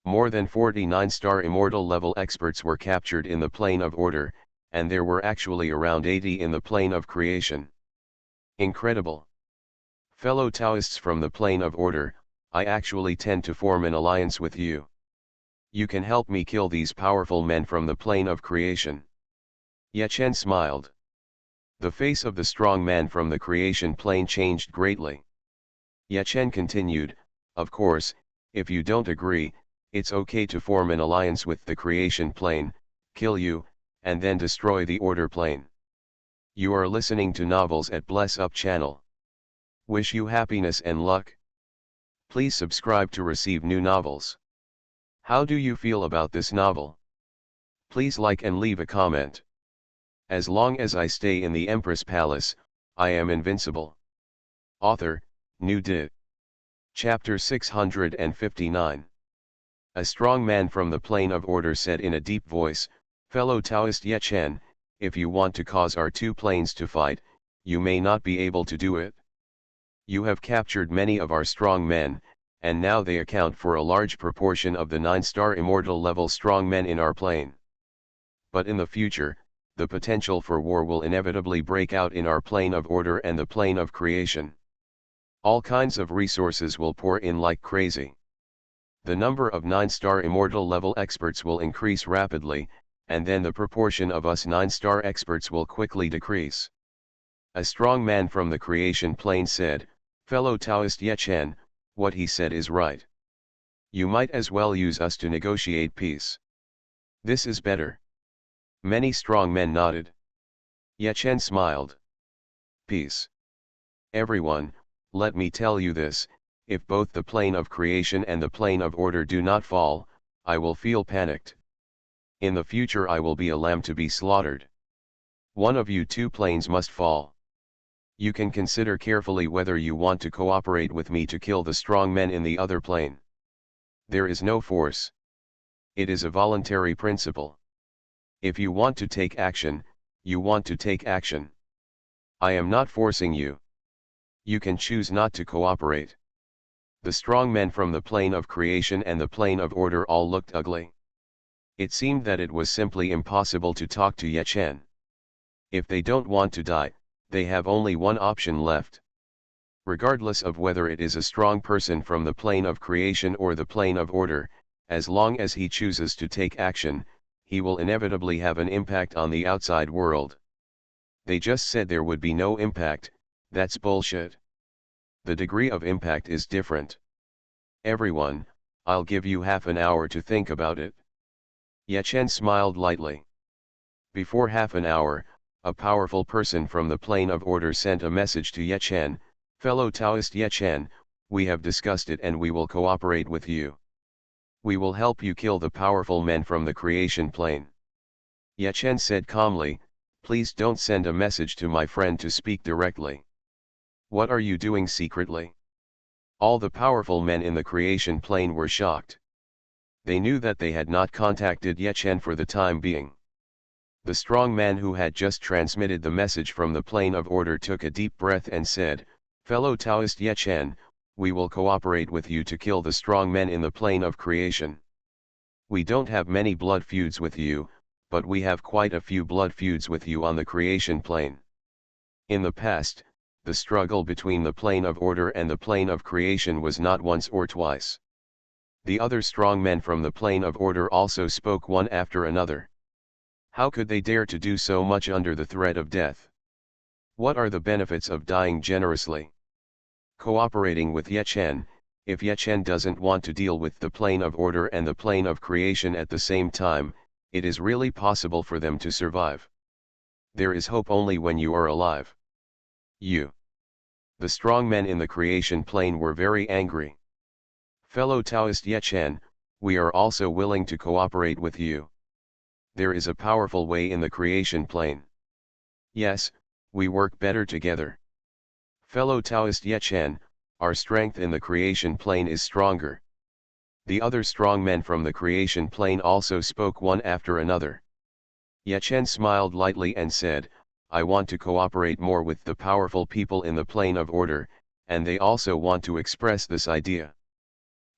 More than 49-star immortal level experts were captured in the plane of order, and there were actually around 80 in the plane of creation. Incredible! Fellow Taoists from the plane of order, I actually tend to form an alliance with you. You can help me kill these powerful men from the plane of creation. Ye Chen smiled. The face of the strong man from the creation plane changed greatly. Ye Chen continued, "Of course, if you don't agree, it's okay to form an alliance with the creation plane, kill you, and then destroy the order plane." You are listening to Novels at Bless Up channel. Wish you happiness and luck. Please subscribe to receive new novels. How do you feel about this novel? Please like and leave a comment. As long as I stay in the Empress Palace, I am invincible. Author, New Dit. Chapter 659. A strong man from the plane of order said in a deep voice, "Fellow Taoist Ye Chen, if you want to cause our two planes to fight, you may not be able to do it. You have captured many of our strong men, and now they account for a large proportion of the 9-star immortal level strong men in our plane. But in the future, the potential for war will inevitably break out in our plane of order and the plane of creation. All kinds of resources will pour in like crazy. The number of 9-star immortal level experts will increase rapidly, and then the proportion of us 9-star experts will quickly decrease." A strong man from the creation plane said, "Fellow Taoist Ye Chen, what he said is right. You might as well use us to negotiate peace. This is better." Many strong men nodded. Ye Chen smiled. "Peace. Everyone, let me tell you this, if both the plane of creation and the plane of order do not fall, I will feel panicked. In the future I will be a lamb to be slaughtered. One of you two planes must fall. You can consider carefully whether you want to cooperate with me to kill the strong men in the other plane. There is no force. It is a voluntary principle. If you want to take action, you want to take action. I am not forcing you. You can choose not to cooperate." The strong men from the plane of creation and the plane of order all looked ugly. It seemed that it was simply impossible to talk to Ye Chen. If they don't want to die, they have only one option left. Regardless of whether it is a strong person from the plane of creation or the plane of order, as long as he chooses to take action, he will inevitably have an impact on the outside world. They just said there would be no impact. That's bullshit. The degree of impact is different. Everyone, I'll give you half an hour to think about it." Ye Chen smiled lightly. Before half an hour, a powerful person from the plane of order sent a message to Ye Chen, "Fellow Taoist Ye Chen, we have discussed it and we will cooperate with you. We will help you kill the powerful men from the creation plane." Ye Chen said calmly, "Please don't send a message to my friend to speak directly. What are you doing secretly?" All the powerful men in the creation plane were shocked. They knew that they had not contacted Ye Chen for the time being. The strong man who had just transmitted the message from the plane of order took a deep breath and said, "Fellow Taoist Ye Chen, we will cooperate with you to kill the strong men in the plane of creation. We don't have many blood feuds with you, but we have quite a few blood feuds with you on the creation plane. In the past, the struggle between the plane of order and the plane of creation was not once or twice. The other strong men from the plane of order also spoke one after another. How could they dare to do so much under the threat of death? What are the benefits of dying generously? Cooperating with Ye Chen, if Ye Chen doesn't want to deal with the plane of order and the plane of creation at the same time, it is really possible for them to survive. There is hope only when you are alive. The strong men in the creation plane were very angry. Fellow Taoist Ye Chen, we are also willing to cooperate with you. There is a powerful way in the creation plane. Yes, we work better together. Fellow Taoist Ye Chen, our strength in the creation plane is stronger. The other strong men from the creation plane also spoke one after another. Ye Chen smiled lightly and said, I want to cooperate more with the powerful people in the plane of order, and they also want to express this idea.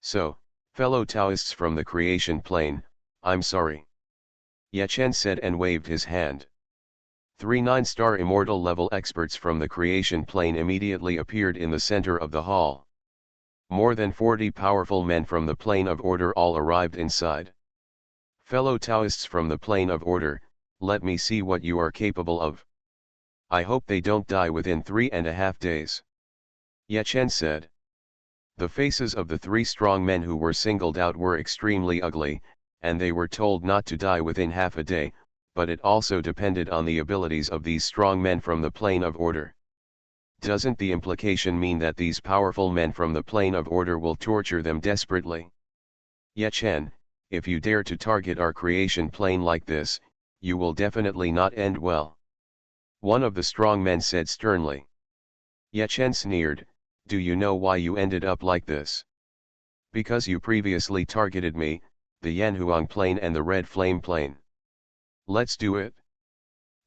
So, fellow Taoists from the creation plane, I'm sorry. Ye Chen said and waved his hand. 3 9-star immortal level experts from the creation plane immediately appeared in the center of the hall. More than 40 powerful men from the plane of order all arrived inside. Fellow Taoists from the plane of order, let me see what you are capable of. I hope they don't die within 3.5 days. Ye Chen said. The faces of the 3 strong men who were singled out were extremely ugly, and they were told not to die within half a day, but it also depended on the abilities of these strong men from the plane of order. Doesn't the implication mean that these powerful men from the plane of order will torture them desperately? Ye Chen, if you dare to target our creation plane like this, you will definitely not end well. One of the strong men said sternly. Ye Chen sneered, do you know why you ended up like this? Because you previously targeted me, the Xuanhuan plane and the red flame plane. Let's do it.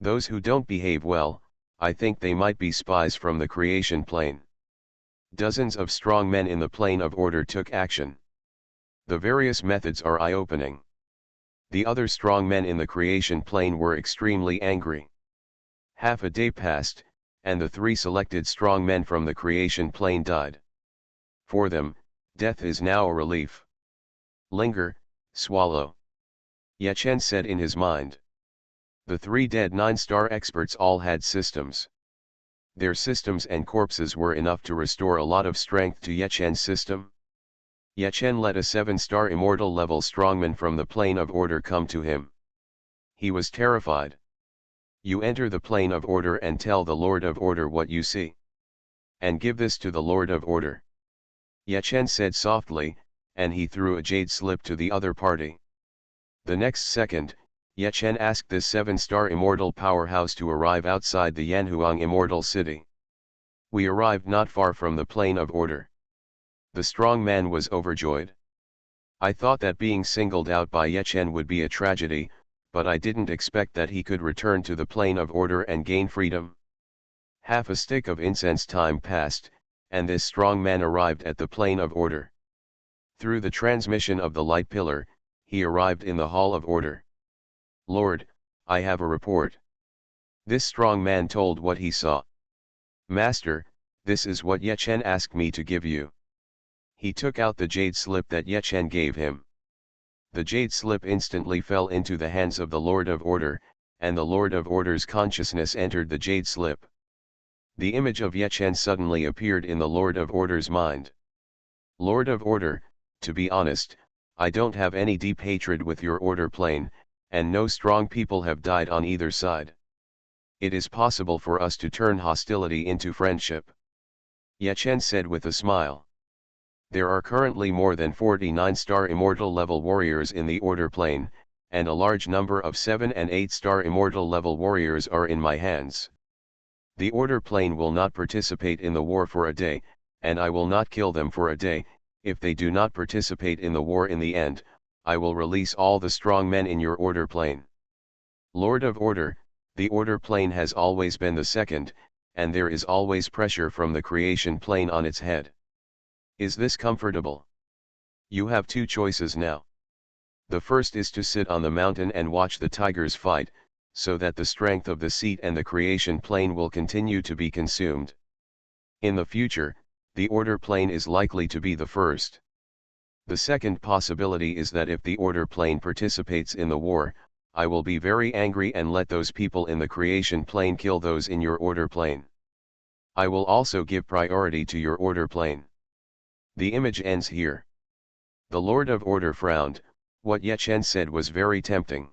Those who don't behave well, I think they might be spies from the creation plane. Dozens of strong men in the plane of order took action. The various methods are eye-opening. The other strong men in the creation plane were extremely angry. Half a day passed, and the 3 selected strong men from the creation plane died. For them, death is now a relief. Linger, swallow. Ye Chen said in his mind. The 3 dead 9-star experts all had systems. Their systems and corpses were enough to restore a lot of strength to Ye Chen's system. Ye Chen let a 7-star immortal level strongman from the plane of order come to him. He was terrified. You enter the plane of order and tell the Lord of Order what you see. And give this to the Lord of Order. Ye Chen said softly, and he threw a jade slip to the other party. The next second, Ye Chen asked this 7-star immortal powerhouse to arrive outside the Xuanhuan immortal city. We arrived not far from the plane of order. The strong man was overjoyed. I thought that being singled out by Ye Chen would be a tragedy, but I didn't expect that he could return to the plane of order and gain freedom. Half a stick of incense time passed, and this strong man arrived at the plane of order. Through the transmission of the light pillar, he arrived in the hall of order. Lord, I have a report. This strong man told what he saw. Master, this is what Ye Chen asked me to give you. He took out the jade slip that Ye Chen gave him. The jade slip instantly fell into the hands of the Lord of Order, and the Lord of Order's consciousness entered the jade slip. The image of Ye Chen suddenly appeared in the Lord of Order's mind. Lord of Order, to be honest, I don't have any deep hatred with your order plane, and no strong people have died on either side. It is possible for us to turn hostility into friendship. Ye Chen said with a smile. There are currently more than 49-star immortal level warriors in the order plane, and a large number of 7 and 8-star immortal level warriors are in my hands. The order plane will not participate in the war for a day, and I will not kill them for a day. If they do not participate in the war in the end, I will release all the strong men in your order plane. Lord of Order, the order plane has always been the second, and there is always pressure from the creation plane on its head. Is this comfortable? You have two choices now. The first is to sit on the mountain and watch the tigers fight, so that the strength of the seat and the creation plane will continue to be consumed. In the future, the order plane is likely to be the first. The second possibility is that if the order plane participates in the war, I will be very angry and let those people in the creation plane kill those in your order plane. I will also give priority to your order plane. The image ends here. The Lord of Order frowned. What Ye Chen said was very tempting.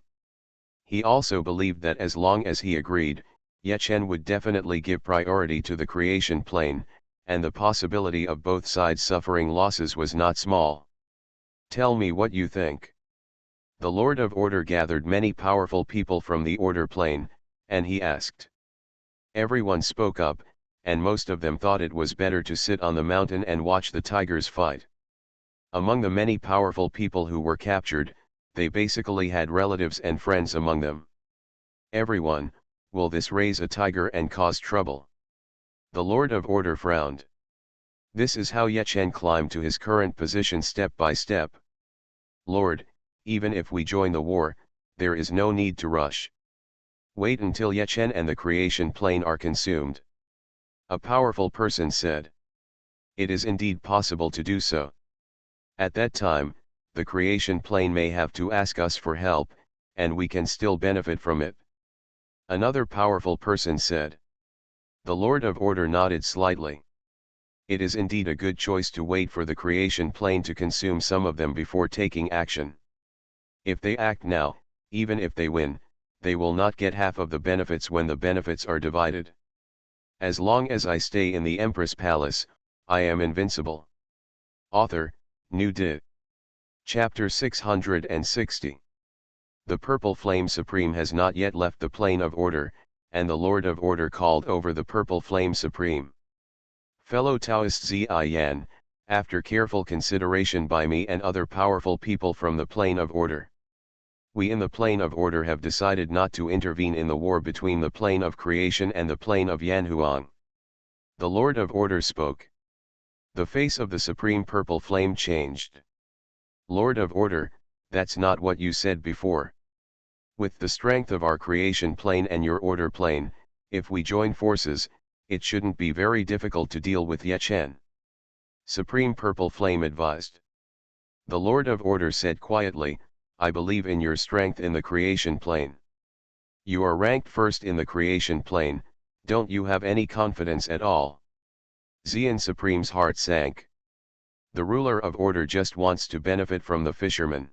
He also believed that as long as he agreed, Ye Chen would definitely give priority to the creation plane, and the possibility of both sides suffering losses was not small. Tell me what you think. The Lord of Order gathered many powerful people from the order plane, and he asked. Everyone spoke up, and most of them thought it was better to sit on the mountain and watch the tigers fight. Among the many powerful people who were captured, they basically had relatives and friends among them. Everyone, will this raise a tiger and cause trouble? The Lord of Order frowned. This is how Ye Chen climbed to his current position step by step. Lord, even if we join the war, there is no need to rush. Wait until Ye Chen and the creation plane are consumed. A powerful person said. It is indeed possible to do so. At that time, the creation plane may have to ask us for help, and we can still benefit from it. Another powerful person said. The Lord of Order nodded slightly. It is indeed a good choice to wait for the creation plane to consume some of them before taking action. If they act now, even if they win, they will not get half of the benefits when the benefits are divided. As long as I stay in the Empress Palace, I am invincible. Author, New Di. Chapter 660. The Purple Flame Supreme has not yet left the plane of order, and the Lord of Order called over the Purple Flame Supreme. Fellow Taoist Xuanhuan, after careful consideration by me and other powerful people from the plane of order, we in the plane of order have decided not to intervene in the war between the plane of creation and the plane of Xuanhuan. The Lord of Order spoke. The face of the Supreme Purple Flame changed. Lord of Order, that's not what you said before. With the strength of our creation plane and your order plane, if we join forces, it shouldn't be very difficult to deal with Ye Chen. Supreme Purple Flame advised. The Lord of Order said quietly, I believe in your strength in the creation plane. You are ranked first in the creation plane, don't you have any confidence at all? Xian Supreme's heart sank. The ruler of order just wants to benefit from the fisherman.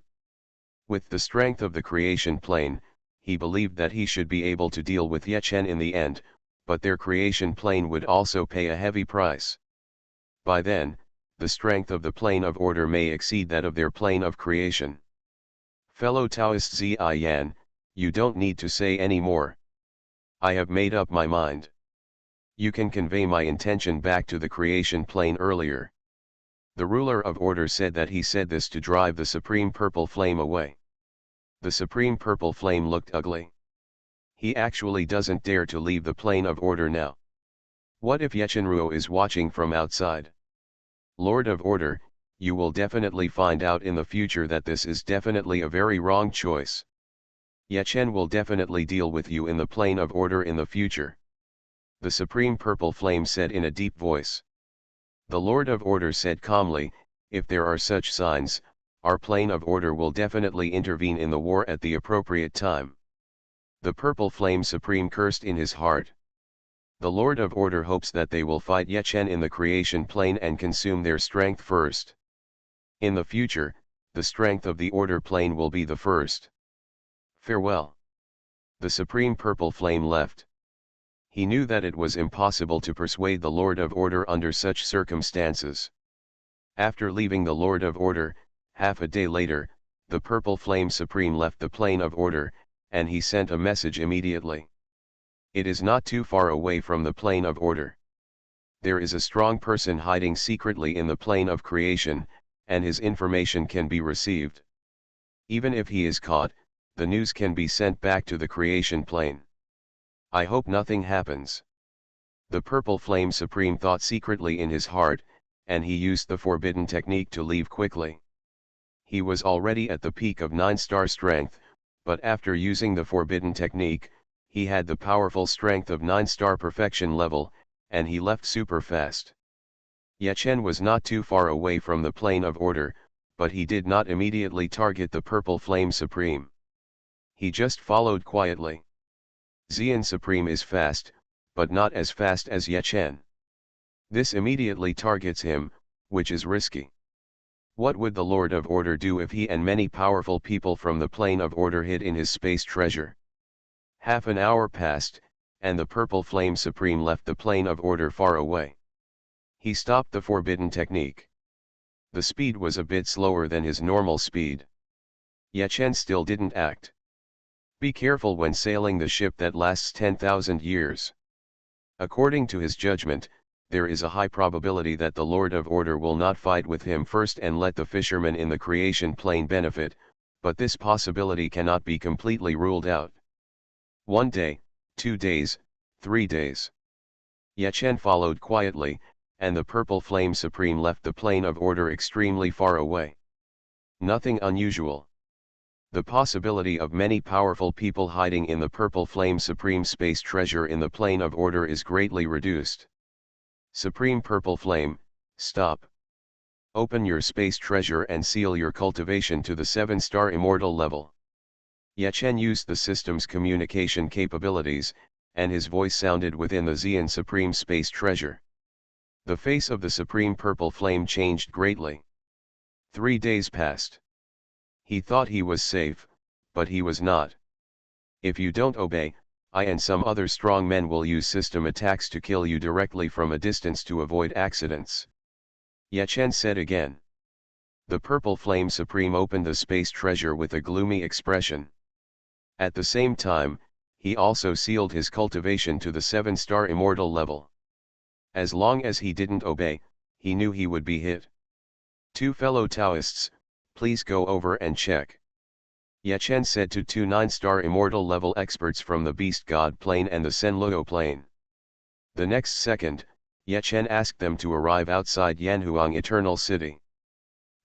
With the strength of the creation plane, he believed that he should be able to deal with Ye Chen in the end, but their creation plane would also pay a heavy price. By then, the strength of the plane of order may exceed that of their plane of creation. Fellow Taoist Xuanhuan, you don't need to say any more. I have made up my mind. You can convey my intention back to the creation plane earlier. The ruler of order said that he said this to drive the Supreme Purple Flame away. The Supreme Purple Flame looked ugly. He actually doesn't dare to leave the plane of order now. What if Ye Chen Ruo is watching from outside? Lord of Order, you will definitely find out in the future that this is definitely a very wrong choice. Ye Chen will definitely deal with you in the plane of order in the future. The Supreme Purple Flame said in a deep voice. The Lord of Order said calmly, if there are such signs, our plane of order will definitely intervene in the war at the appropriate time. The Purple Flame Supreme cursed in his heart. The Lord of Order hopes that they will fight Ye Chen in the creation plane and consume their strength first. In the future, the strength of the order plane will be the first. Farewell. The Supreme Purple Flame left. He knew that it was impossible to persuade the Lord of Order under such circumstances. After leaving the Lord of Order, half a day later, the Purple Flame Supreme left the plane of order, and he sent a message immediately. It is not too far away from the plane of order. There is a strong person hiding secretly in the plane of creation, and his information can be received. Even if he is caught, the news can be sent back to the creation plane. I hope nothing happens. The Purple Flame Supreme thought secretly in his heart, and he used the forbidden technique to leave quickly. He was already at the peak of 9-star strength, but after using the forbidden technique, he had the powerful strength of 9-star perfection level, and he left super fast. Yachen was not too far away from the plane of order, but he did not immediately target the Purple Flame Supreme. He just followed quietly. Xian Supreme is fast, but not as fast as Yachen. This immediately targets him, which is risky. What would the Lord of Order do if he and many powerful people from the plane of order hid in his space treasure? Half an hour passed, and the Purple Flame Supreme left the plane of order far away. He stopped the forbidden technique. The speed was a bit slower than his normal speed. Yachen still didn't act. Be careful when sailing the ship that lasts 10,000 years. According to his judgment, there is a high probability that the Lord of Order will not fight with him first and let the fishermen in the creation plane benefit, but this possibility cannot be completely ruled out. 1 day, 2 days, 3 days. Yachen followed quietly, and the Purple Flame Supreme left the plane of order extremely far away. Nothing unusual. The possibility of many powerful people hiding in the Purple Flame Supreme space treasure in the plane of order is greatly reduced. Supreme Purple Flame, stop. Open your space treasure and seal your cultivation to the 7-star immortal level. Yachen used the system's communication capabilities, and his voice sounded within the Xian Supreme space treasure. The face of the Supreme Purple Flame changed greatly. 3 days passed. He thought he was safe, but he was not. If you don't obey, I and some other strong men will use system attacks to kill you directly from a distance to avoid accidents. Yachen said again. The Purple Flame Supreme opened the space treasure with a gloomy expression. At the same time, he also sealed his cultivation to the 7-star immortal level. As long as he didn't obey, he knew he would be hit. 2 fellow Taoists, please go over and check. Yachen said to 2 9-star immortal level experts from the Beast God plane and the Senluo plane. The next second, Yachen asked them to arrive outside Yanhuang Eternal City.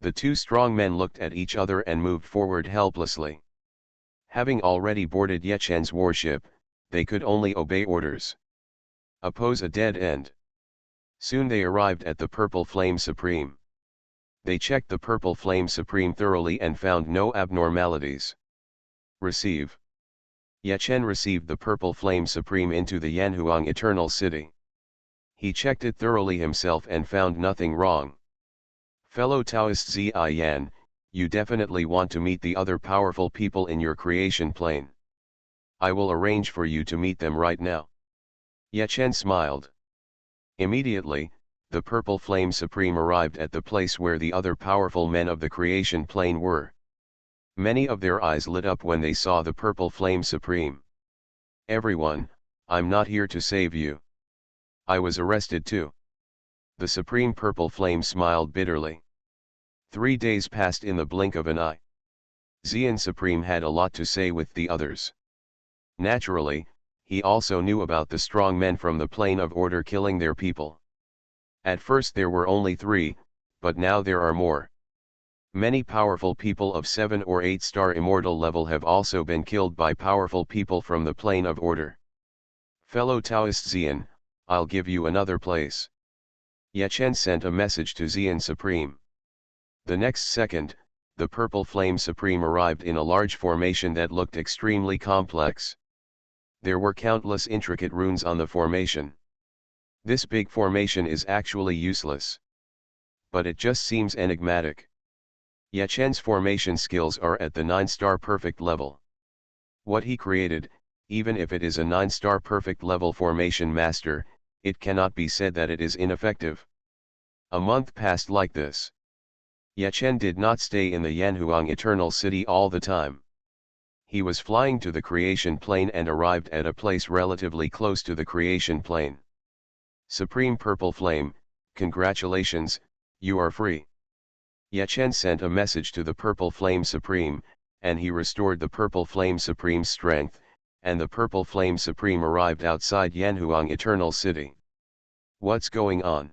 The 2 strong men looked at each other and moved forward helplessly. Having already boarded Yachen's warship, they could only obey orders. Oppose a dead end. Soon they arrived at the Purple Flame Supreme. They checked the Purple Flame Supreme thoroughly and found no abnormalities. Receive. Yachen received the Purple Flame Supreme into the Yanhuang Eternal City. He checked it thoroughly himself and found nothing wrong. Fellow Taoist Ziyan, you definitely want to meet the other powerful people in your creation plane. I will arrange for you to meet them right now. Yachen smiled. Immediately, the Purple Flame Supreme arrived at the place where the other powerful men of the creation plane were. Many of their eyes lit up when they saw the Purple Flame Supreme. Everyone, I'm not here to save you. I was arrested too. The Supreme Purple Flame smiled bitterly. 3 days passed in the blink of an eye. Xian Supreme had a lot to say with the others. Naturally, he also knew about the strong men from the plane of order killing their people. At first there were only 3, but now there are more. Many powerful people of 7 or 8-star immortal level have also been killed by powerful people from the plane of order. Fellow Taoist Xian, I'll give you another place. Yachen sent a message to Xian Supreme. The next second, the Purple Flame Supreme arrived in a large formation that looked extremely complex. There were countless intricate runes on the formation. This big formation is actually useless. But it just seems enigmatic. Yachen's formation skills are at the 9-star perfect level. What he created, even if it is a 9-star perfect level formation master, it cannot be said that it is ineffective. A month passed like this. Yachen did not stay in the Yanhuang Eternal City all the time. He was flying to the creation plane and arrived at a place relatively close to the creation plane. Supreme Purple Flame, congratulations, you are free. Yachen sent a message to the Purple Flame Supreme, and he restored the Purple Flame Supreme's strength, and the Purple Flame Supreme arrived outside Yanhuang Eternal City. What's going on?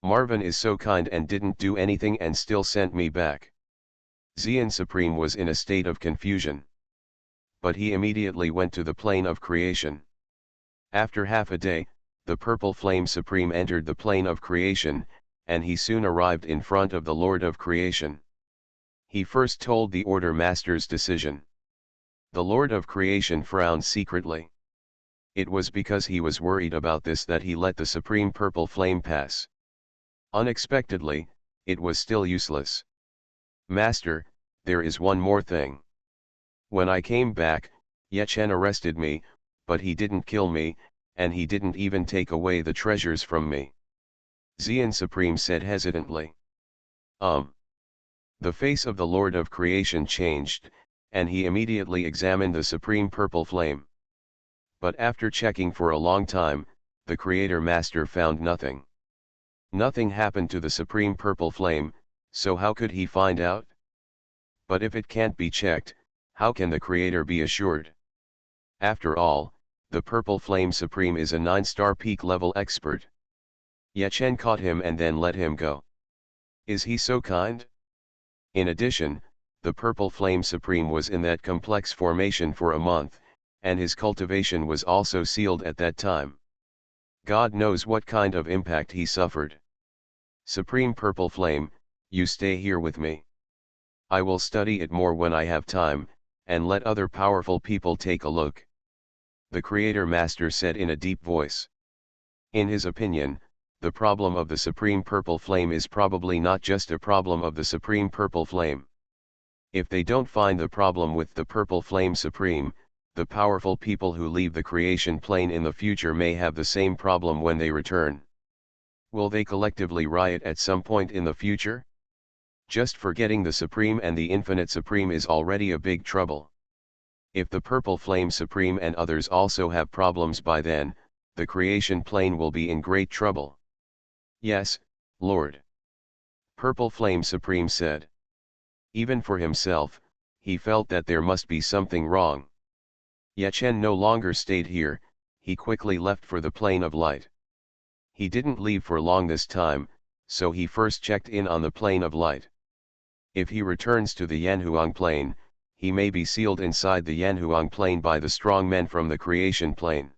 Marvin is so kind and didn't do anything and still sent me back. Xian Supreme was in a state of confusion. But he immediately went to the plane of creation. After half a day, the Purple Flame Supreme entered the plane of creation, and he soon arrived in front of the Lord of Creation. He first told the Order Master's decision. The Lord of Creation frowned secretly. It was because he was worried about this that he let the Supreme Purple Flame pass. Unexpectedly, it was still useless. Master, there is one more thing. When I came back, Ye Chen arrested me, but he didn't kill me, and he didn't even take away the treasures from me. Xian Supreme said hesitantly. The face of the Lord of Creation changed, and he immediately examined the Supreme Purple Flame. But after checking for a long time, the Creator Master found nothing. Nothing happened to the Supreme Purple Flame, so how could he find out? But if it can't be checked, how can the Creator be assured? After all, the Purple Flame Supreme is a 9-star peak level expert. Ye Chen caught him and then let him go. Is he so kind? In addition, the Purple Flame Supreme was in that complex formation for a month, and his cultivation was also sealed at that time. God knows what kind of impact he suffered. Supreme Purple Flame, you stay here with me. I will study it more when I have time, and let other powerful people take a look. The Creator Master said in a deep voice. In his opinion, the problem of the Supreme Purple Flame is probably not just a problem of the Supreme Purple Flame. If they don't find the problem with the Purple Flame Supreme, the powerful people who leave the creation plane in the future may have the same problem when they return. Will they collectively riot at some point in the future? Just forgetting the Supreme and the Infinite Supreme is already a big trouble. If the Purple Flame Supreme and others also have problems by then, the creation plane will be in great trouble. Yes, Lord. Purple Flame Supreme said. Even for himself, he felt that there must be something wrong. Ye Chen no longer stayed here, he quickly left for the plane of light. He didn't leave for long this time, so he first checked in on the plane of light. If he returns to the Yanhuang plane, he may be sealed inside the Yanhuang plane by the strong men from the creation plane.